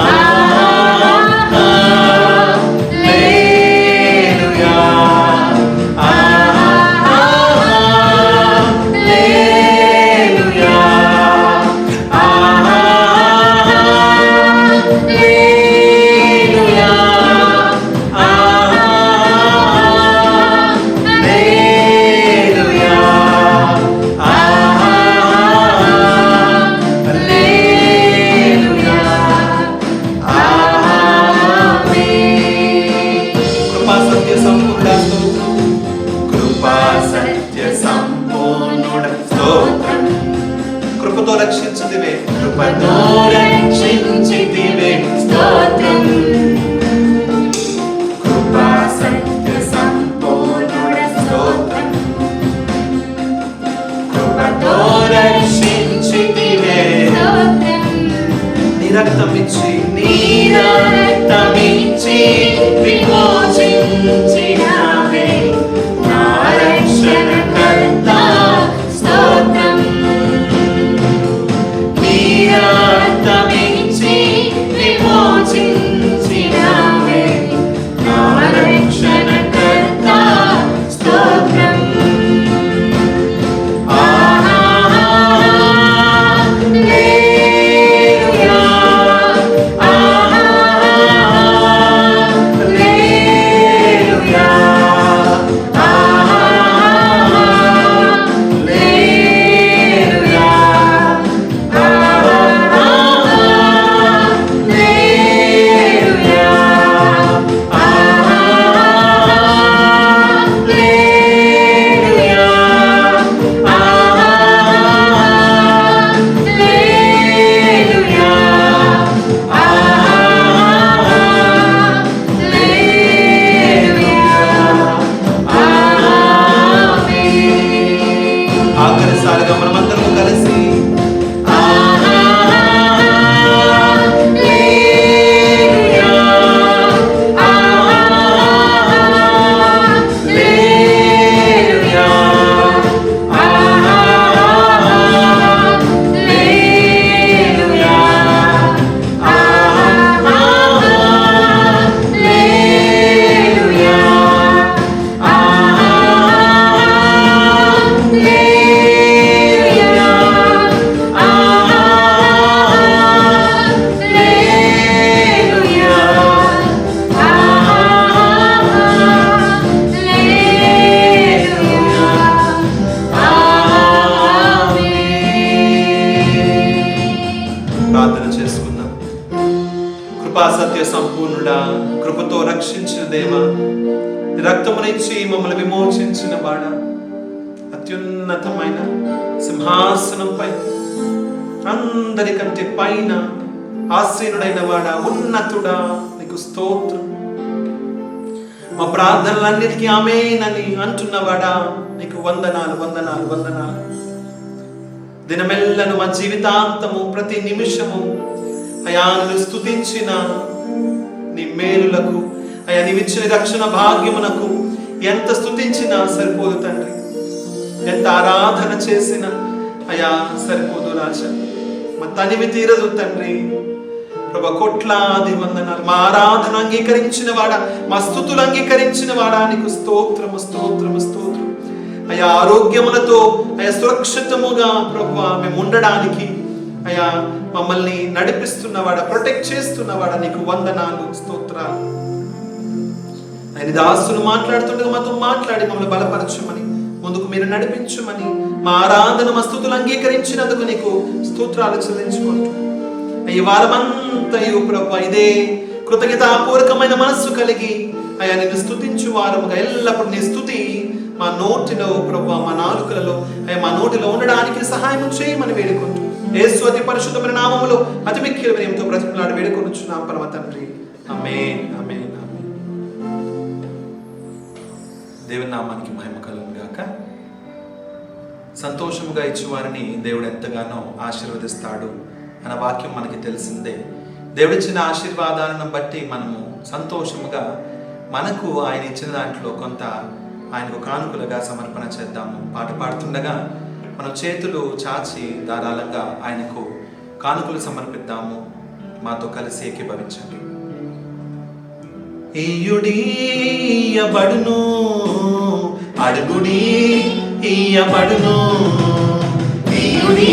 కృపతో రక్షించితివే, కృపతో రక్షించితివే, స్తోత్రం. కృపా సత్య సంపూర్ణుడ స్తోత్రం. కృపతో రక్షించితివే స్తోత్రం. నీ రక్తం ఇచ్చి విమోచించినావే నా రక్షణకర్త స్తోత్రం. నీ రక్తమిచ్చి విమోచించినావే నా రక్షణకర్త స్తోత్రం. ఆఖరిసారిగా మనమందరం కలిసి ప్రార్థన చేసుకుందాం. కృపా సత్య సంపూర్ణుడా, కృపతో రక్షించిన దేవా, రక్తమునిచ్చి మమ్మల్ని విమోచించిన వాడా, అత్యున్నతమైన సింహాసనంపై అందరికంటే పైన ఆసీనుడైన వాడా, ఉన్నతుడా, నీకు స్తోత్రం. మా ప్రార్థనలన్నిటికీ ఆమేనని అంటున్నవాడా, నీకు వందనాలు వందనాలు వందనాలు. దినమెల్లను మా జీవితాంతము ప్రతి నిమిషము అయా నిన్ను స్తుతించిన నీ మేలులకు, అయా నీవిచ్చిన రక్షణ భాగ్యమునకు ఎంత స్తుతించినా సరిపోదు తండ్రి, ఎంత ఆరాధన చేసిన అయా సరిపోదు రాజా. మా తనివి తీరదు తండ్రి. ప్రభా, కోట్లాది వందనాలు. మా ఆరాధన అంగీకరించిన వాడా, మా స్తుతులు అంగీకరించిన వాడా, నీకు స్తోత్రము స్తోత్రము స్తోత్రం. అయా ఆరోగ్యములతో అయా సురక్షితముగా ప్రభువా మేము ఉండడానికి అయా మమ్మల్ని నడిపిస్తున్నవాడా, ప్రొటెక్ట్ చేస్తున్నవాడా, నీకు వందనాలు స్తోత్రాలు. ఆయన దాసులు మాట్లాడుతుండగా మాతో మాట్లాడి మమ్మల్ని బలపరచమని, ముందుకు మీరు నడిపించమని, మా ఆరాధన మా స్తుతులు అంగీకరించినందుకు నీకు స్తోత్రాలు చెల్లించుకుంటూ ఈ వారమంతయు ప్రభువా ఇదే కృతజ్ఞతాపూర్వకమైన మనస్సు కలిగి అయా నిన్ను స్తుతించు వారముగా ఎల్లప్పుడు నీ స్తుతి మా నోటిలో ప్రభువా, మా నాలుకలలో అయా మా నోటిలో ఉండడానికి సహాయం చేయమని వేడుకుంటూ యేసు అతి పరిశుద్ధమైన నామములో అతి మిక్కిలి వినయంతో బ్రతిమలాడి వేడుకొనుచున్నాం పరమ తండ్రి. ఆమేన్ ఆమేన్ ఆమేన్. దేవుని నామానికి మహిమ కలుగును గాక. సంతోషముగా ఇచ్చేవారిని దేవుడు ఎంతగానో ఆశీర్వదిస్తాడు అన్న వాక్యం మనకి తెలిసిందే. దేవుడిచ్చిన ఆశీర్వాదాలను బట్టి మనము సంతోషముగా మనకు ఆయన ఇచ్చిన దాంట్లో కొంత ఆయనకు కానుకలుగా సమర్పణ చేద్దాము. పాట పాడుతుండగా మనం చేతులు చాచి ధారాళంగా ఆయనకు కానుకలు సమర్పిద్దాము. మాతో కలిసి ఏకీభవించండి. ఇయుడి ఇయ్యబడును, అడుగుడి ఇయ్యబడును, ఇయుడి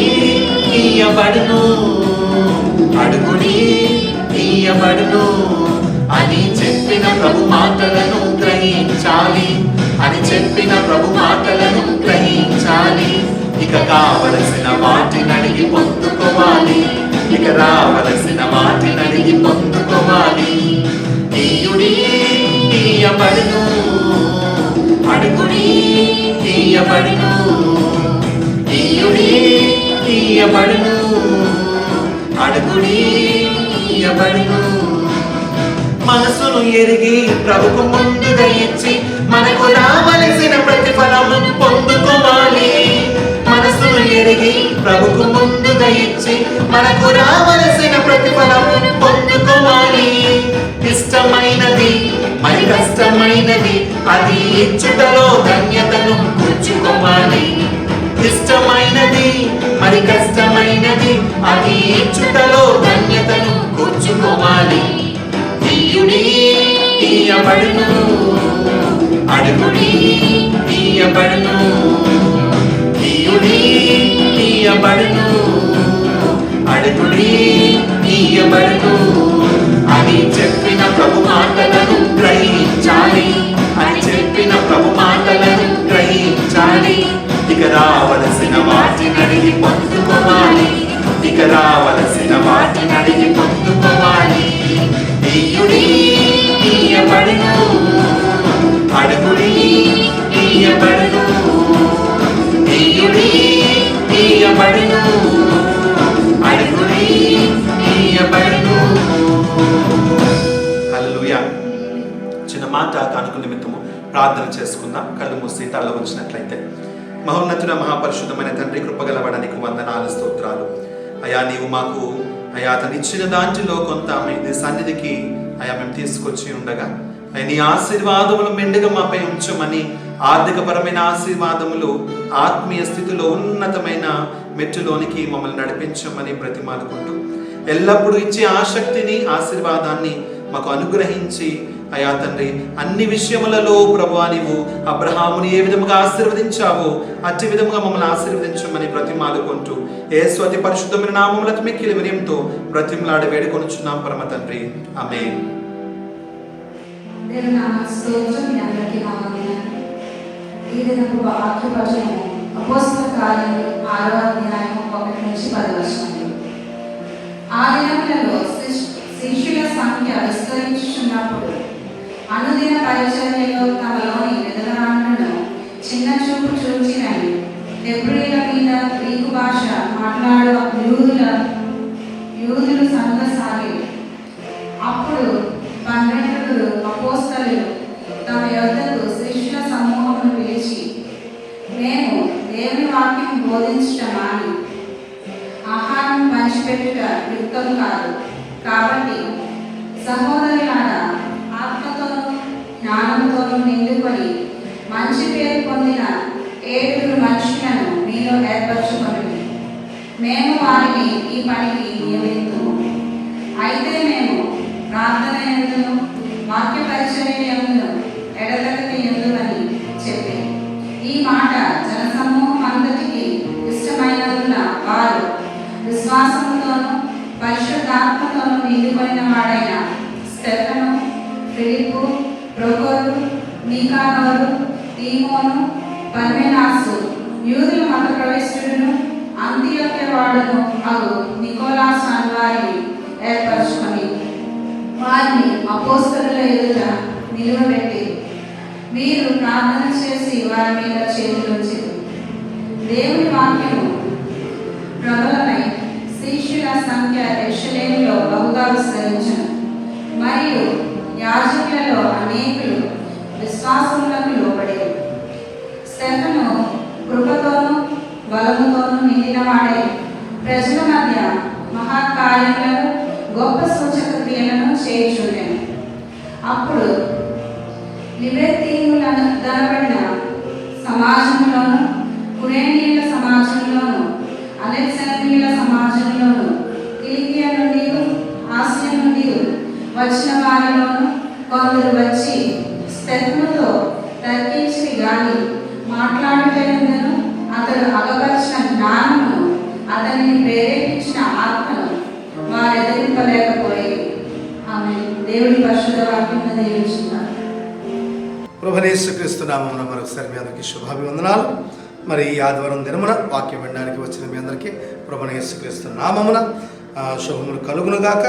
ఇయ్యబడును, అడుగుడి ఇయ్యబడును అని చెప్పిన ప్రభు మాటలను గ్రహించాలి, అని చెప్పిన ప్రభు మాటలను గ్రహించాలి. ఇక కావలసిన వాటిని అడిగి పొందుకోవాలి, ఇక రావలసిన వాటిని అడిగి పొందుకోవాలి. ఇయుడి ఇయ్యబడును, అడుగుడి ఇయ్యబడును, ఇయుడి ఇయ్యబడును, అడుగుడి ఇయ్యబడును. మనసును ఎరిగి ప్రభుకు ముందుగా ఇచ్చి మనకు రావలసిన ప్రతిఫలము పొందుకోవాలి. మనసును ఎరిగి ప్రభుకు ముందుగా ఇచ్చి మనకు రావలసిన ప్రతిఫలము పొందుకోవాలి. ఇష్టమైనది మరి కష్టమైనది అది ఇచ్చుటలో ధన్యతను కూర్చుకోవాలి. ఇష్టమైనది మరి కష్టమైనది అది ఇచ్చుటలో ధన్యతను కూర్చుకోవాలి. ఇయ్యుడి ఇయ్యబడును, అడుగుడి ఇయ్యబడును, ఇయ్యుడి ఇయ్యబడును, అడుగుడి ఇయ్యబడును అని చెప్పిన ప్రభు మాటలను గ్రహించాలి. అని చెప్పిన ప్రభు మాటలను గ్రహించాలి. ఇక రావలసిన వాటిని అడిగి పొందుకోవాలి. ఇక రావలసిన వాటిని అడిగి పొందుకోవాలి. ఇయ్యుడి ఇయ్యబడును, అడుగుడి ఇయ్యబడును, ఇయ్యుడి ఇయ్యబడును, అడుగుడి ఇయ్యబడును. హల్లెలూయా. చిన్న మాట కానుక నిమిత్తము ప్రార్థన చేసుకుందాం. కళ్ళు మూసి తల ఉంచినట్లయితే. మహోన్నతుడ మహాపరిశుద్ధమైన తండ్రి, కృపగలవడానికి వందనాలు, స్తోత్రాలు అయా. నీవు మాకు అయా తను ఇచ్చిన దాంట్లో కొంత మీ సన్నిధికి అయా మేము తీసుకొచ్చి ఉండగా అయ్యా నీ ఆశీర్వాదములు మెండుగా మాపై ఉంచమని, ఆర్థికపరమైన ఆశీర్వాదములు ఆత్మీయ స్థితిలో ఉన్నతమైన మెట్టులోనికి మమ్మల్ని నడిపించమని బ్రతిమాలుకుంటూ ఎల్లప్పుడూ ఇచ్చే ఆసక్తిని ఆశీర్వాదాన్ని మాకు అనుగ్రహించి అయా తండ్రి అన్ని విషయములలో ప్రభువా నీవు అబ్రహాముని ఏ విధముగా ఆశీర్వదించావో అట్టి విధముగా మమ్మల్ని ఆశీర్వదించమని బ్రతిమాలుకుంటూ యేసు అతి పరిశుద్ధమైన నామములతో మిక్కిలి వినయంతో బ్రతిమలాడి వేడుకొనుచున్నాం పరమ తండ్రి. ఆమేన్. అపోస్తల కార్యములు 6వ అధ్యాయం 1 నుంచి 10 వచనాలు. ఆ దినములలో శిష్యుల సంఖ్య విస్తరించుచున్నప్పుడు అనుదిన పరిచర్యలో తమలోని వెదరాలను చిన్న చూపు చూచినని హెబ్రీయుల మీద గ్రీకు భాష మాట్లాడు యూదులు సంగసాగి. అప్పుడు 12 అపోస్తలులు తమ యొద్దకు శిష్యుల సమూహమును పిలిచి, మేము దేవుని వాక్యం బోధించటం మాని ఆహారం పంచిపెట్టుట యుక్తం కాదు. కాబట్టి సహోదరులారా, ఆత్మతోనూ జ్ఞానంతోనూ నిండుకొని మంచి పేరు పొందిన 7 మనుషులను మీలో ఏర్పరచుకొని మేము వారిని ఈ పనికి నియమిద్దుము. అయితే మేము ప్రార్థన యందును వాక్య పరిచర్య యందును ఎడతెగక యందునని చెప్పి ఈ మాట జనసమూహం అంతటికి ఇష్టమైనందున వారు విశ్వాసంతోనూ పరిశుద్ధాత్మతోనూ నిండుకొనిన వాడైన స్టెఫను, ఫిలిప్పు, ప్రొకోరు, నికానోరు, తీమోను, పర్మెనాసు, యూదుల మత ప్రవేశుడును అంతియోక్య వాడును అగు నికోలాసు అను వారిని ఏర్పరచుకొని వారిని అపోస్తలుల ఎదుట నిలువబెట్టి వీరు ప్రార్థన చేసి వారి మీద చేతులుంచిరి. దేవుని వాక్యము ప్రబలమై శిష్యుల సంఖ్య యెరూషలేములో బహుగా విస్తరించెను. మరియు యాజకులలో అనేకులు విశ్వాసములకు లోబడేరు. స్టెఫను కృపతోనూ బలముతోనూ నిండినవాడై ప్రజల మధ్య మహాకార్యములను గొప్ప సూచక క్రియలను చేయుచుండెను. అప్పుడు లిబెర్తీయులను ధనబడిన సమాజంలోను, కురేనీయుల సమాజంలోను, అలెగ్జాండ్రియుల సమాజంలోను, కిలికియా నుండి ఆసియా నుండి వచ్చిన వారిలోను కొందరు వచ్చి స్టెఫనుతో తర్కించిరి గాని మాట్లాడలేదని అతడు అగపరిచిన జ్ఞానమును అతనిని ప్రేరేపించిన ఆత్మను వారు ఎదిరింపలేకపోయి. ఆమె దేవుడి పరిశుద్ధ వాక్యం దీవించున్నారు. ప్రభువైన యేసుక్రీస్తు నామమున మరొకసారి మీ అందరికీ శుభాభివందనాలు. మరి ఈ ఆదివారం దినమున వాక్యం వినడానికి వచ్చిన మీ అందరికీ ప్రభువైన యేసుక్రీస్తు నామమున శుభములు కలుగునుగాక.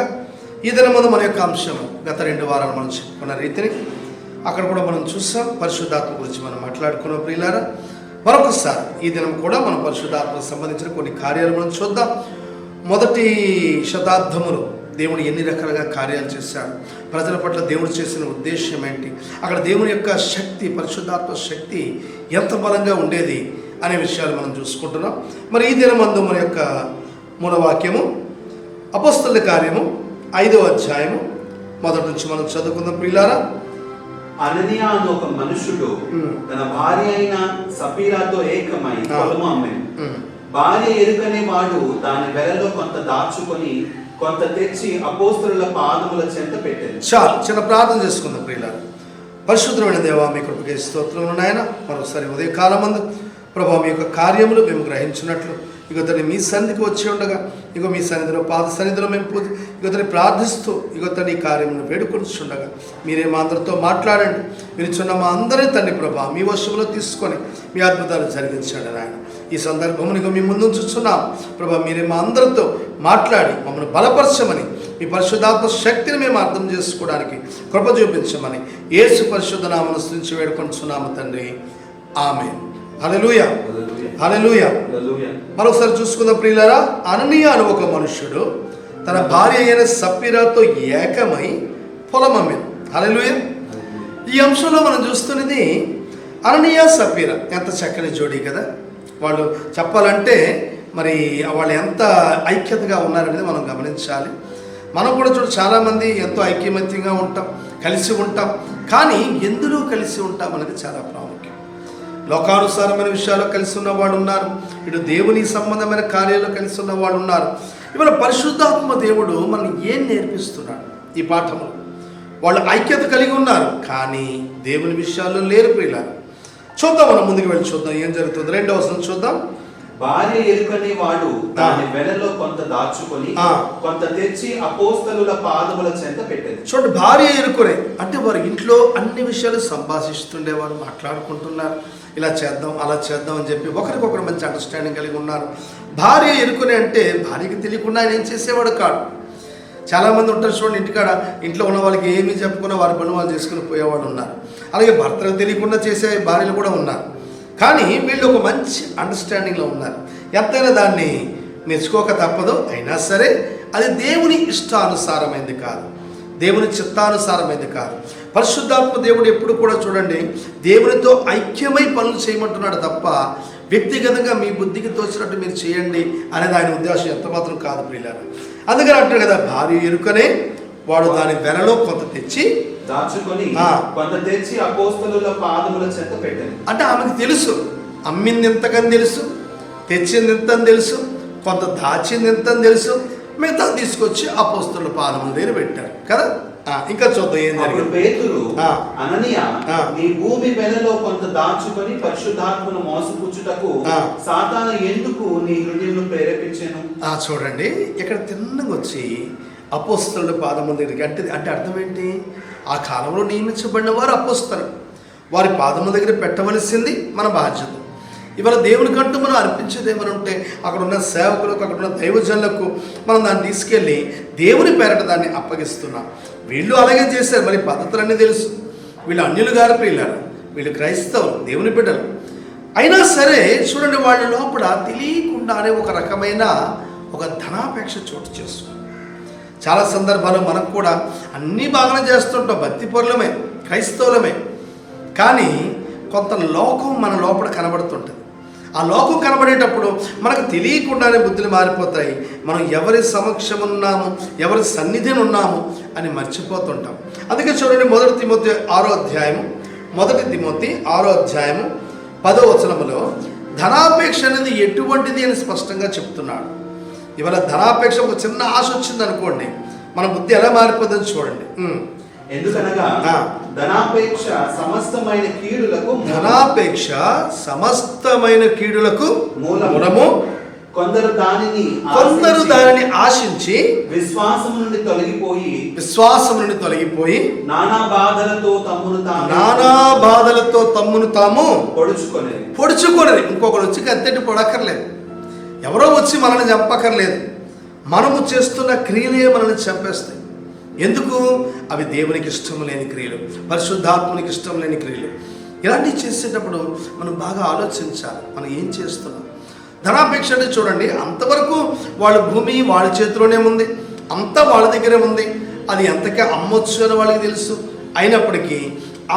ఈ దినమున మన యొక్క అంశం గత 2 వారాలు మనం చెప్పుకున్న రీతిని అక్కడ కూడా మనం చూసాం. పరిశుద్ధాత్మ గురించి మనం మాట్లాడుకున్నాం. ప్రియులారా, మరొకసారి ఈ దినం కూడా మనం పరిశుద్ధాత్మకు సంబంధించిన కొన్ని కార్యాలు మనం చూద్దాం. మొదటి శతాబ్దములో దేవుడు ఎన్ని రకాలుగా కార్యాలు చేశాడు, ప్రజల పట్ల దేవుడు చేసిన ఉద్దేశం ఏంటి, అక్కడ దేవుని యొక్క శక్తి, పరిశుద్ధాత్మ శక్తి ఎంత బలంగా ఉండేది అనే విషయాలు మనం చూసుకుంటున్నాం. మరి ఈ దినమందు మన యొక్క మూలవాక్యము అపోస్తలుల కార్యము 5వ అధ్యాయము మొదటి నుంచి మనం చదువుకుందాం ప్రియులారా. అననీయ అను ఒక మనుషుడు తన భార్య అయిన సపీరాతో ఏకమై పొలము అమ్మాను. భార్య ఎరుకనే వాడు దాని వెలలో కొంత దాచుకొని కొంత తెచ్చి అపోస్తలుల పాదముల చెంత పెట్టాడు. చాలు, చిన్న ప్రార్థన చేసుకుందాం ప్రియులారా. పరిశుద్ధమైన దేవా, మీ కృపకే స్తోత్రములు నాయన. మరొకసారి ఉదయకాలమందు ప్రభా మీ యొక్క కార్యములు మేము గ్రహించినట్లు ఇగతని మీ సన్నిధికి వచ్చి ఉండగా ఇగో మీ సన్నిధిలో పాద సన్నిధిలో మేము ఇగతని ప్రార్థిస్తూ ఇగతని కార్యములను వేడుకొనిచుండగా మీరే మా అందరితో మాట్లాడండి. మీరు చున్న మా అందరి తండ్రి ప్రభా మీ వశంలో తీసుకొని మీ అద్భుతాలు జరిగించండి నాయన. ఈ సందర్భమునిగా మీ ముందు ఉంచుచున్నాం ప్రభా. మీరే మా అందరితో మాట్లాడి మమ్మల్ని బలపరచమని, మీ పరిశుద్ధాత్మ శక్తిని మేము అర్థం చేసుకోవడానికి కృప చూపించమని యేసు పరిశుద్ధ నామమున స్తుతించి వేడుకొనిచున్నాము తండ్రి. ఆమేన్. హల్లెలూయా, హల్లెలూయా. మరొకసారి చూసుకుందాం ప్రియులారా. అననీయ అను ఒక మనుష్యుడు తన భార్య అయిన సప్పీరాతో ఏకమై పొలం అమ్మాను. హల్లెలూయా. ఈ అంశంలో మనం చూస్తున్నది అననీయ సప్పీరా. ఎంత చక్కని జోడీ కదా. వాళ్ళు చెప్పాలంటే మరి వాళ్ళు ఎంత ఐక్యతగా ఉన్నారనేది మనం గమనించాలి. మనం కూడా చాలామంది ఎంతో ఐక్యమత్యంగా ఉంటాం, కలిసి ఉంటాం. కానీ ఎందులో కలిసి ఉంటాం అనేది చాలా ప్రాముఖ్యం. లోకానుసారమైన విషయాల్లో కలిసి ఉన్నవాడు ఉన్నారు, ఇటు దేవుని సంబంధమైన కార్యాల్లో కలిసి ఉన్నవాడు ఉన్నారు. ఇవాళ పరిశుద్ధాత్మ దేవుడు మనం ఏం నేర్పిస్తున్నాడు ఈ పాఠంలో? వాళ్ళు ఐక్యత కలిగి ఉన్నారు, కానీ దేవుని విషయాల్లో లేరు ప్రియులారా. చూద్దాం, మనం ముందుకు వెళ్ళి చూద్దాం ఏం జరుగుతుంది. 2వ వచనం చూద్దాం. భార్య ఎరుకనే వాడు దాని వెలలో కొంత దాచుకొని కొంత తెచ్చి అపోస్తలుల పాదముల చెంత పెట్టేది. చూడండి, భార్య ఎరుకునే అంటే వారి ఇంట్లో అన్ని విషయాలు సంభాషిస్తుండేవారు, మాట్లాడుకుంటున్నారు, ఇలా చేద్దాం అలా చేద్దాం అని చెప్పి ఒకరికొకరు మంచి అండర్స్టాండింగ్ కలిగి ఉన్నారు. భార్య ఎరుకునే అంటే భార్యకి తెలియకుండా ఆయన ఏం చేసేవాడు కాదు. చాలామంది ఉంటారు చూడండి, ఇంటికాడ ఇంట్లో ఉన్న వాళ్ళకి ఏమీ చెప్పుకున్నా వారి పని వాళ్ళు చేసుకుని పోయేవాళ్ళు ఉన్నారు. అలాగే భర్తలకు తెలియకుండా చేసే భార్యలు కూడా ఉన్నారు. కానీ వీళ్ళు ఒక మంచి అండర్స్టాండింగ్లో ఉన్నారు. ఎంతైనా దాన్ని మెచ్చుకోక తప్పదు. అయినా సరే అది దేవుని ఇష్టానుసారమైంది కాదు, దేవుని చిత్తానుసారమైంది కాదు. పరిశుద్ధాత్మ దేవుడు ఎప్పుడు కూడా చూడండి దేవునితో ఐక్యమై పనులు చేయమంటున్నాడు తప్ప వ్యక్తిగతంగా మీ బుద్ధికి తోచినట్టు మీరు చేయండి అనేది ఆయన ఉద్దేశం ఎంత మాత్రం కాదు ప్రియులారా. అందుకని అంటారు కదా, భార్య ఎరుకనే వాడు దాని వెలలో కొంత తెచ్చి దాచుకొని కొంత తెచ్చి అపోస్తలుల పాదముల చెంత పెట్టాడు. అంటే ఆమెకు తెలుసు, అమ్మింది ఎంతకని తెలుసు, తెచ్చింది ఎంతని తెలుసు, కొంత దాచింది ఎంతని తెలుసు, మిగతా తీసుకొచ్చి అపోస్తలుల పాదముల దగ్గర పెట్టారు కదా. ఇంకా చూద్దాం ఏం జరిగింది. పేతురు అననీయ నీ భూమి వెలలో కొంత దాచుకొని పరిశుద్ధాత్మను మోసపుచ్చుటకు సాతాను ఎందుకు నీ హృదయంను ప్రేరేపించాను. చూడండి, ఇక్కడ తిన్నగా వచ్చి అపోస్తలుల పాదముల దగ్గరికి అంటే అర్థం ఏంటి? ఆ కాలంలో నియమించబడిన వారు అపోస్తలు, వారి పాదముల దగ్గర పెట్టవలసింది మన బాధ్యత. ఇవాళ దేవునికంటూ మనం అర్పించేది ఏమైనా ఉంటే అక్కడ ఉన్న సేవకులకు, అక్కడ ఉన్న దైవజనులకు మనం దాన్ని తీసుకెళ్ళి దేవుని పేరట దాన్ని అప్పగిస్తున్నాం. వీళ్ళు అలాగే చేశారు, మరి పద్ధతులన్నీ తెలుసు. వీళ్ళు అన్యులు గారు ప్రియులారా, వీళ్ళు క్రైస్తవులు, దేవుని బిడ్డలు. అయినా సరే చూడండి, వాళ్ళ లోపల తెలియకుండానే ఒక రకమైన ఒక ధనాపేక్ష చోటు చేస్తుంది. చాలా సందర్భాలు మనకు కూడా అన్నీ బాగానే చేస్తుంటాం, భక్తి పరులమే, క్రైస్తవులమే. కానీ కొంత లోకం మన లోపల కనబడుతుంటుంది. ఆ లోకం కనబడేటప్పుడు మనకు తెలియకుండానే బుద్ధులు మారిపోతాయి. మనం ఎవరి సమక్షం ఉన్నాము, ఎవరి సన్నిధిని ఉన్నాము అని మర్చిపోతుంటాం. అందుకే చూడండి, 1 తిమోతి 6వ అధ్యాయము 10వ వచనములో ధనాపేక్ష అనేది ఎటువంటిది అని స్పష్టంగా చెప్తున్నాడు. ఇవాళ ధనాపేక్ష ఒక చిన్న ఆశ వచ్చింది అనుకోండి, మన బుద్ధి ఎలా మారిపోతుందని చూడండి. ఎందుకనగా ధనాపేక్ష సమస్తమైన కీడులకు మూలము. కొందరు దానిని ఆశించి విశ్వాసం నుండి తొలగిపోయి నానా బాధలతో తమ్మును తాము పొడుచుకొనేది. ఇంకొకరు వచ్చి కత్తెట్టి పొడక్కర్లేదు, ఎవరో వచ్చి మనల్ని చంపక్కర్లేదు. మనము చేస్తున్న క్రియలే మనల్ని చంపేస్తాయి. ఎందుకు? అవి దేవునికి ఇష్టం లేని క్రియలు, పరిశుద్ధాత్మనికి ఇష్టం లేని క్రియలు. ఇలాంటివి చేసేటప్పుడు మనం బాగా ఆలోచించాలి, మనం ఏం చేస్తున్నాం. ధనాపేక్ష అంటే చూడండి, అంతవరకు వాళ్ళ భూమి వాళ్ళ చేతిలోనే ఉంది, అంతా వాళ్ళ దగ్గరే ఉంది, అది ఎంతకే అమ్మొచ్చు అని వాళ్ళకి తెలుసు. అయినప్పటికీ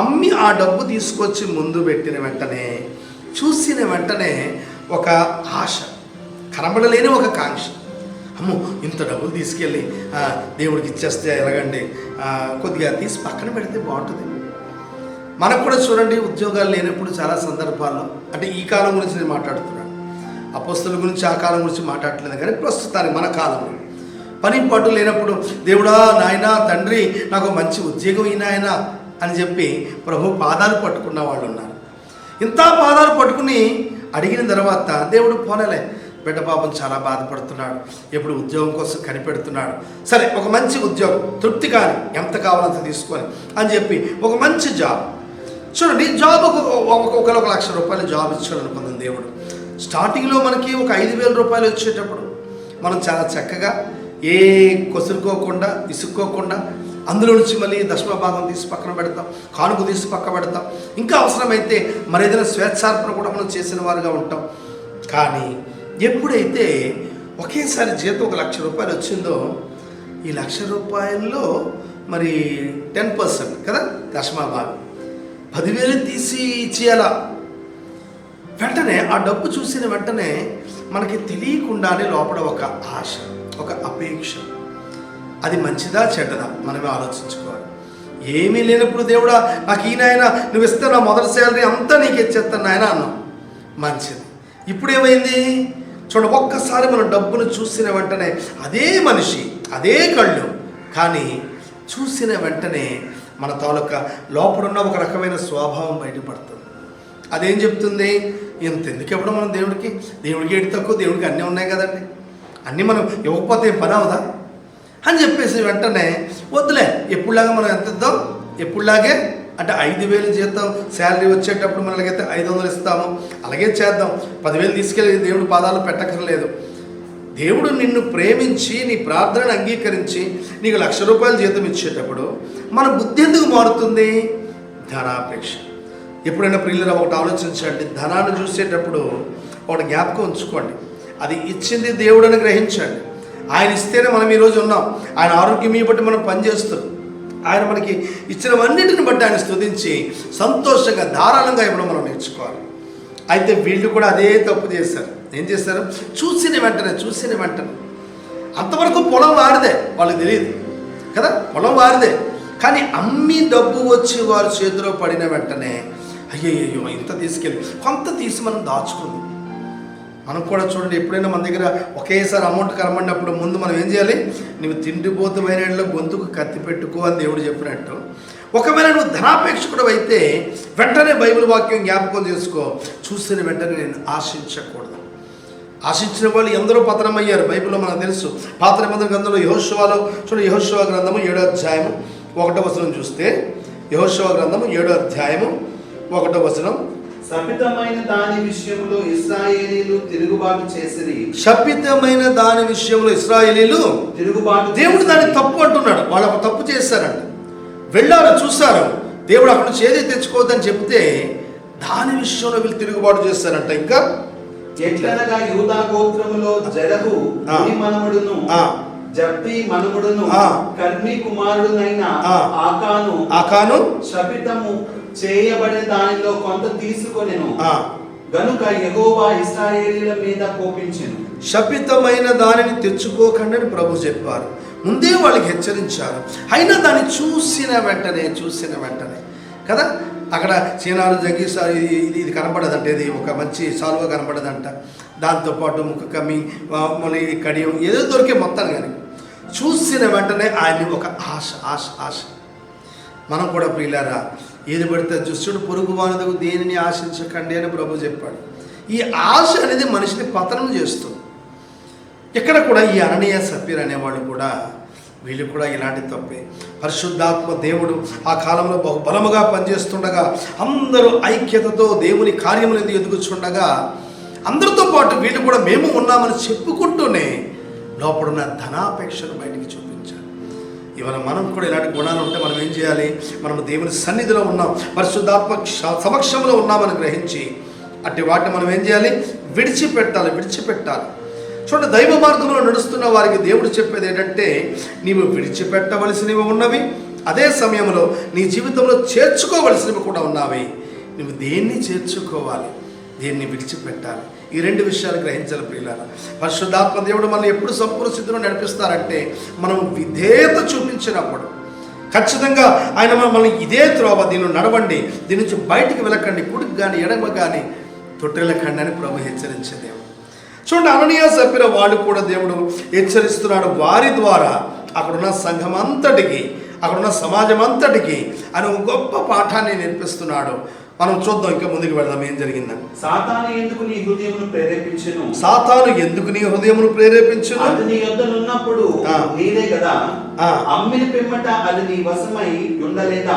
అమ్మి ఆ డబ్బు తీసుకొచ్చి ముందు పెట్టిన వెంటనే, చూసిన వెంటనే ఒక ఆశ, కనబడలేని ఒక కాంక్ష. అమ్మో, ఇంత డబ్బులు తీసుకెళ్ళి దేవుడికి ఇచ్చేస్తే ఎలాగండి, కొద్దిగా తీసి పక్కన పెడితే బాగుంటుంది. మనకు కూడా చూడండి, ఉద్యోగాలు లేనప్పుడు చాలా సందర్భాల్లో, అంటే ఈ కాలం గురించి నేను మాట్లాడుతున్నాను, అపోస్తలుల గురించి ఆ కాలం గురించి మాట్లాడట్లేదు, కానీ ప్రస్తుతానికి మన కాలంలో పని పాటు లేనప్పుడు, దేవుడా నాయనా తండ్రి నాకు మంచి ఉద్యోగం అయినా అని చెప్పి ప్రభు పాదాలు పట్టుకున్న వాళ్ళు ఉన్నారు. ఇంత పాదాలు పట్టుకుని అడిగిన తర్వాత దేవుడు పోనలే, బిడ్డ పాపం చాలా బాధపడుతున్నాడు, ఎప్పుడు ఉద్యోగం కోసం కనిపెడుతున్నాడు, సరే ఒక మంచి ఉద్యోగం తృప్తి కానీ ఎంత కావాలంత తీసుకొని అని చెప్పి ఒక మంచి జాబ్. చూడండి, జాబ్కు ఒక ₹1,00,000 జాబ్ ఇచ్చాడు అనుకుందాం దేవుడు. స్టార్టింగ్లో మనకి ఒక ₹5,000 వచ్చేటప్పుడు మనం చాలా చక్కగా ఏ కొసురుకోకుండా ఇసుక్కోకుండా అందులో నుంచి మళ్ళీ దశమ భాగం తీసి పక్కన పెడతాం, కానుక తీసి పక్క పెడతాం, ఇంకా అవసరమైతే మరి ఏదైనా స్వేచ్ఛార్పణ కూడా మనం చేసిన వారుగా ఉంటాం. కానీ ఎప్పుడైతే ఒకేసారి జీతం ₹1,00,000 వచ్చిందో, ఈ ₹1,00,000లో మరి 10% కదా దశమ భాగం, 10,000 తీసి ఇచ్చేయాలా. వెంటనే ఆ డబ్బు చూసిన వెంటనే మనకి తెలియకుండానే లోపల ఒక ఆశ, ఒక అపేక్ష. అది మంచిదా చెడ్డదా మనమే ఆలోచించుకోవాలి. ఏమీ లేనప్పుడు దేవుడా నాకు ఈయన నువ్వు ఇస్తే నా మొదటి శాలరీ అంతా నీకు ఇచ్చేస్తాను ఆయన అన్నాం, మంచిది. ఇప్పుడు ఏమైంది చూడండి, ఒక్కసారి మనం డబ్బును చూసిన వెంటనే అదే మనిషి అదే కళ్ళు, కానీ చూసిన వెంటనే మన తాలూకా లోపడున్న ఒక రకమైన స్వభావం బయటపడుతుంది. అదేం చెప్తుంది, ఎందుకు ఇవ్వడం మనం దేవుడికి ఏడు తక్కువ, దేవుడికి అన్నీ ఉన్నాయి కదండి, అన్నీ మనం ఇవ్వకపోతే పని అవదా అని చెప్పేసి వెంటనే వద్దులే, ఎప్పుడులాగా మనం ఎంత ఇద్దాం, ఎప్పుడులాగే అంటే 5,000 జీతం శాలరీ వచ్చేటప్పుడు మనకైతే 500 ఇస్తాము, అలాగే చేద్దాం. 10,000 తీసుకెళ్ళి దేవుడి పాదాలు పెట్టక్కర్లేదు. దేవుడు నిన్ను ప్రేమించి నీ ప్రార్థనను అంగీకరించి నీకు ₹1,00,000 జీతం ఇచ్చేటప్పుడు మన బుద్ధి ఎందుకు మారుతుంది? ధనాపేక్ష. ఎప్పుడైనా ప్రియులు ఒకటి ఆలోచించండి, ధనాన్ని చూసేటప్పుడు ఒకటి జ్ఞాపకం ఉంచుకోండి, అది ఇచ్చింది దేవుడని గ్రహించండి. ఆయన ఇస్తేనే మనం ఈరోజు ఉన్నాం, ఆయన ఆరోగ్యం బట్టి మనం పనిచేస్తాం, ఆయన మనకి ఇచ్చినవన్నిటిని బట్టి ఆయన స్తుతించి సంతోషంగా ధారాళంగా ఇవ్వడం మనం నేర్చుకోవాలి. అయితే వీళ్ళు కూడా అదే తప్పు చేశారు. ఏం చేశారు? చూసిన వెంటనే అంతవరకు పొలం వారిదే, వాళ్ళకి తెలియదు కదా, పొలం వారిదే. కానీ అమ్మి డబ్బు వచ్చి వారి చేతిలో పడిన వెంటనే అయ్యయ్యో ఇంత తీసుకెళ్ళి కొంత తీసి మనం దాచుకుంది. మనం కూడా చూడండి, ఎప్పుడైనా మన దగ్గర ఒకేసారి అమౌంట్ కనబడినప్పుడు ముందు మనం ఏం చేయాలి? నువ్వు తిండిపోతుమైన గొంతుకు కత్తి పెట్టుకో అని దేవుడు చెప్పినట్టు, ఒకవేళ నువ్వు ధనాపేక్షకుడు అయితే వెంటనే బైబిల్ వాక్యం జ్ఞాపకం చేసుకో, చూసిన వెంటనే నేను ఆశించకూడదు. ఆశించిన వాళ్ళు ఎందరో పతనమయ్యారు. బైబిల్లో మనకు తెలుసు, పాత నిబంధన గ్రంథంలో యెహోషువలో చూడండి, యెహోషువ గ్రంథము 7వ అధ్యాయము 1వ వచనం చూస్తే, యెహోషువ గ్రంథము 7వ అధ్యాయము 1వ వచనం, శపితమైన దాని విషయంలో ఇశ్రాయేలీలు తిరుగుబాటు చేసిరి. శపితమైన దాని విషయంలో ఇశ్రాయేలీలు తిరుగుబాటు, దేవుడు దాన్ని తప్పు అంటున్నాడు. వాళ్ళు ఒక తప్పు చేశారంట, వెళ్ళారు, చూశారు, దేవుడు అక్కడ నుంచి ఏది తెచ్చుకోవద్దని చెప్తే దాని విషయంలో వీళ్ళు తిరుగుబాటు చేస్తారంట. ఇంకా ఎట్లనగా యూదా గోత్రములో జరహు మనముడును జబ్ది మనముడును కర్మి కుమారుడునైన ఆకాను శపితము చేయబడిన దానిలో కొంత తీసుకొనెను, గనుక యెహోవా ఇశ్రాయేలీయుల మీద కోపించెను. శపితమైన దానిని తెచ్చుకోకండి అని ప్రభు చెప్పారు, ముందే వాళ్ళకి హెచ్చరించారు. అయినా దాన్ని చూసిన వెంటనే కదా, అక్కడ చీనాలు జగీసా ఇది కనపడదంట, ఇది ఒక మంచి సాల్వ కనపడదంట, దాంతోపాటు ముఖ కమ్మి మళ్ళీ కడియం ఏదో దొరికే మొత్తం. కానీ చూసిన వెంటనే ఆయన్ని ఒక ఆశ. మనం కూడా ప్రియులారా, ఏది పడితే దుష్టుడు పొరుగు వానదకు దేనిని ఆశించకండి అని ప్రభు చెప్పాడు. ఈ ఆశ అనేది మనిషిని పతనం చేస్తుంది. ఇక్కడ కూడా ఈ అననీయ సఫీర్ అనేవాళ్ళు కూడా, వీళ్ళు కూడా ఇలాంటి తప్పే. పరిశుద్ధాత్మ దేవుడు ఆ కాలంలో బహుబలముగా పనిచేస్తుండగా, అందరూ ఐక్యతతో దేవుని కార్యములను ఎదుగుచుండగా, అందరితో పాటు వీళ్ళు కూడా మేము ఉన్నామని చెప్పుకుంటూనే లోపడున్న ధనాపేక్షను బయటికి చూపించారు. ఇవాళ మనం కూడా ఇలాంటి గుణాలు ఉంటే మనం ఏం చేయాలి? మనం దేవుని సన్నిధిలో ఉన్నాం, పరిశుద్ధాత్మ సమక్షంలో ఉన్నామని గ్రహించి అట్టి వాటిని మనం ఏం చేయాలి? విడిచిపెట్టాలి. చూడండి, దైవ మార్గంలో నడుస్తున్న వారికి దేవుడు చెప్పేది ఏంటంటే, నీవు విడిచిపెట్టవలసినవి ఉన్నవి, అదే సమయంలో నీ జీవితంలో చేర్చుకోవలసినవి కూడా ఉన్నవి. నువ్వు దేన్ని చేర్చుకోవాలి, దేన్ని విడిచిపెట్టాలి, ఈ రెండు విషయాలు గ్రహించాలి ప్రియులారా. పరిశుద్ధాత్మ దేవుడు మనం ఎప్పుడు సంపూర్ణ స్థితిలో నడిపిస్తారంటే, మనం విధేయత చూపించినప్పుడు. ఖచ్చితంగా ఆయన మనల్ని ఇదే త్రోవ, దీన్ని నడవండి, దీని నుంచి బయటికి వెళ్ళకండి, కుడికి కానీ ఎడమ కానీ తొట్టెలకండి అని ప్రభు హెచ్చరించే దేవుడు. చూడండి, అననీయ సభ్యుల వాళ్ళు కూడా దేవుడు హెచ్చరిస్తున్నాడు. వారి ద్వారా అక్కడున్న సంఘం అంతటికి, అక్కడున్న సమాజం అంతటికి ఆయన ఒక గొప్ప పాఠాన్ని నేర్పిస్తున్నాడు. మనం చూద్దాం, ఇంకా ముందుకు వెళ్దాం ఏం జరిగిందని. సాతాను ఎందుకు నీ హృదయమును ప్రేరేపించును? సాతాను ఎందుకు నీ హృదయమును ప్రేరేపించును? అది నీ యొద్దనున్నప్పుడు నీదే కదా, అమ్మిన పిమ్మట అది నీ వశమై ఉండలేదా?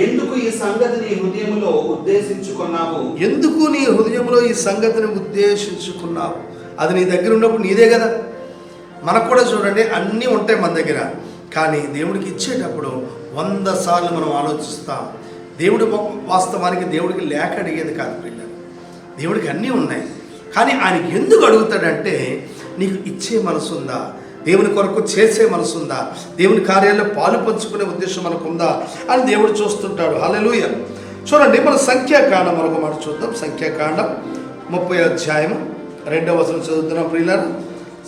ఎందుకు ఈ సంగతి నీ హృదయములో ఉద్దేశించుకున్నావు? ఎందుకు నీ హృదయంలో ఈ సంగతిని ఉద్దేశించుకున్నావు? అది నీ దగ్గర ఉన్నప్పుడు నీదే కదా. మనకు కూడా చూడండి, అన్నీ ఉంటాయి మన దగ్గర, కానీ దేవుడికి ఇచ్చేటప్పుడు 100 సార్లు మనం ఆలోచిస్తాం. దేవుడు వాస్తవానికి దేవుడికి లేక అడిగేది కాదు పిల్లలు, దేవుడికి అన్నీ ఉన్నాయి. కానీ ఆయన ఎందుకు అడుగుతాడంటే, నీకు ఇచ్చే మనసు ఉందా, దేవుని కొరకు చేసే మనసు ఉందా, దేవుని కార్యాల్లో పాలు పంచుకునే ఉద్దేశం మనకుందా అని దేవుడు చూస్తుంటాడు. హల్లెలూయా. చూడండి, మన సంఖ్యాకాండం మరొక మాట చూద్దాం. సంఖ్యాకాండం 30వ అధ్యాయము 2వ వచనం చదువుతున్నాం ప్రియులారా.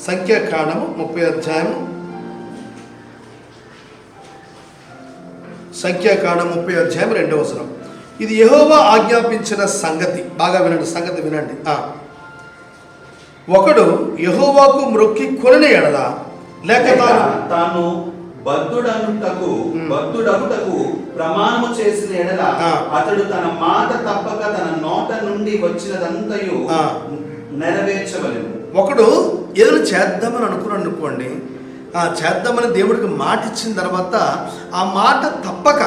సంఖ్యాకాండము 30వ అధ్యాయము, సంఖ్యాకాండం 30వ అధ్యాయం 2వ వచనం. ఇది యెహోవా ఆజ్ఞాపించిన సంగతి. బాగా వినండి, సంగతి వినండి. ఒకడు యెహోవాకు మ్రొక్కి కొనిన ఎడల, లేక తాను బద్ధుడగుటకు ప్రమాణము చేసిన ఎడల, అతడు తన మాట తప్పక తన నోట నుండి వచ్చినదంతయు నెరవేర్చవలెను. ఒకడు ఏదైనా చేద్దామని అనుకోండి, చేద్దామని దేవుడికి మాట ఇచ్చిన తర్వాత ఆ మాట తప్పక,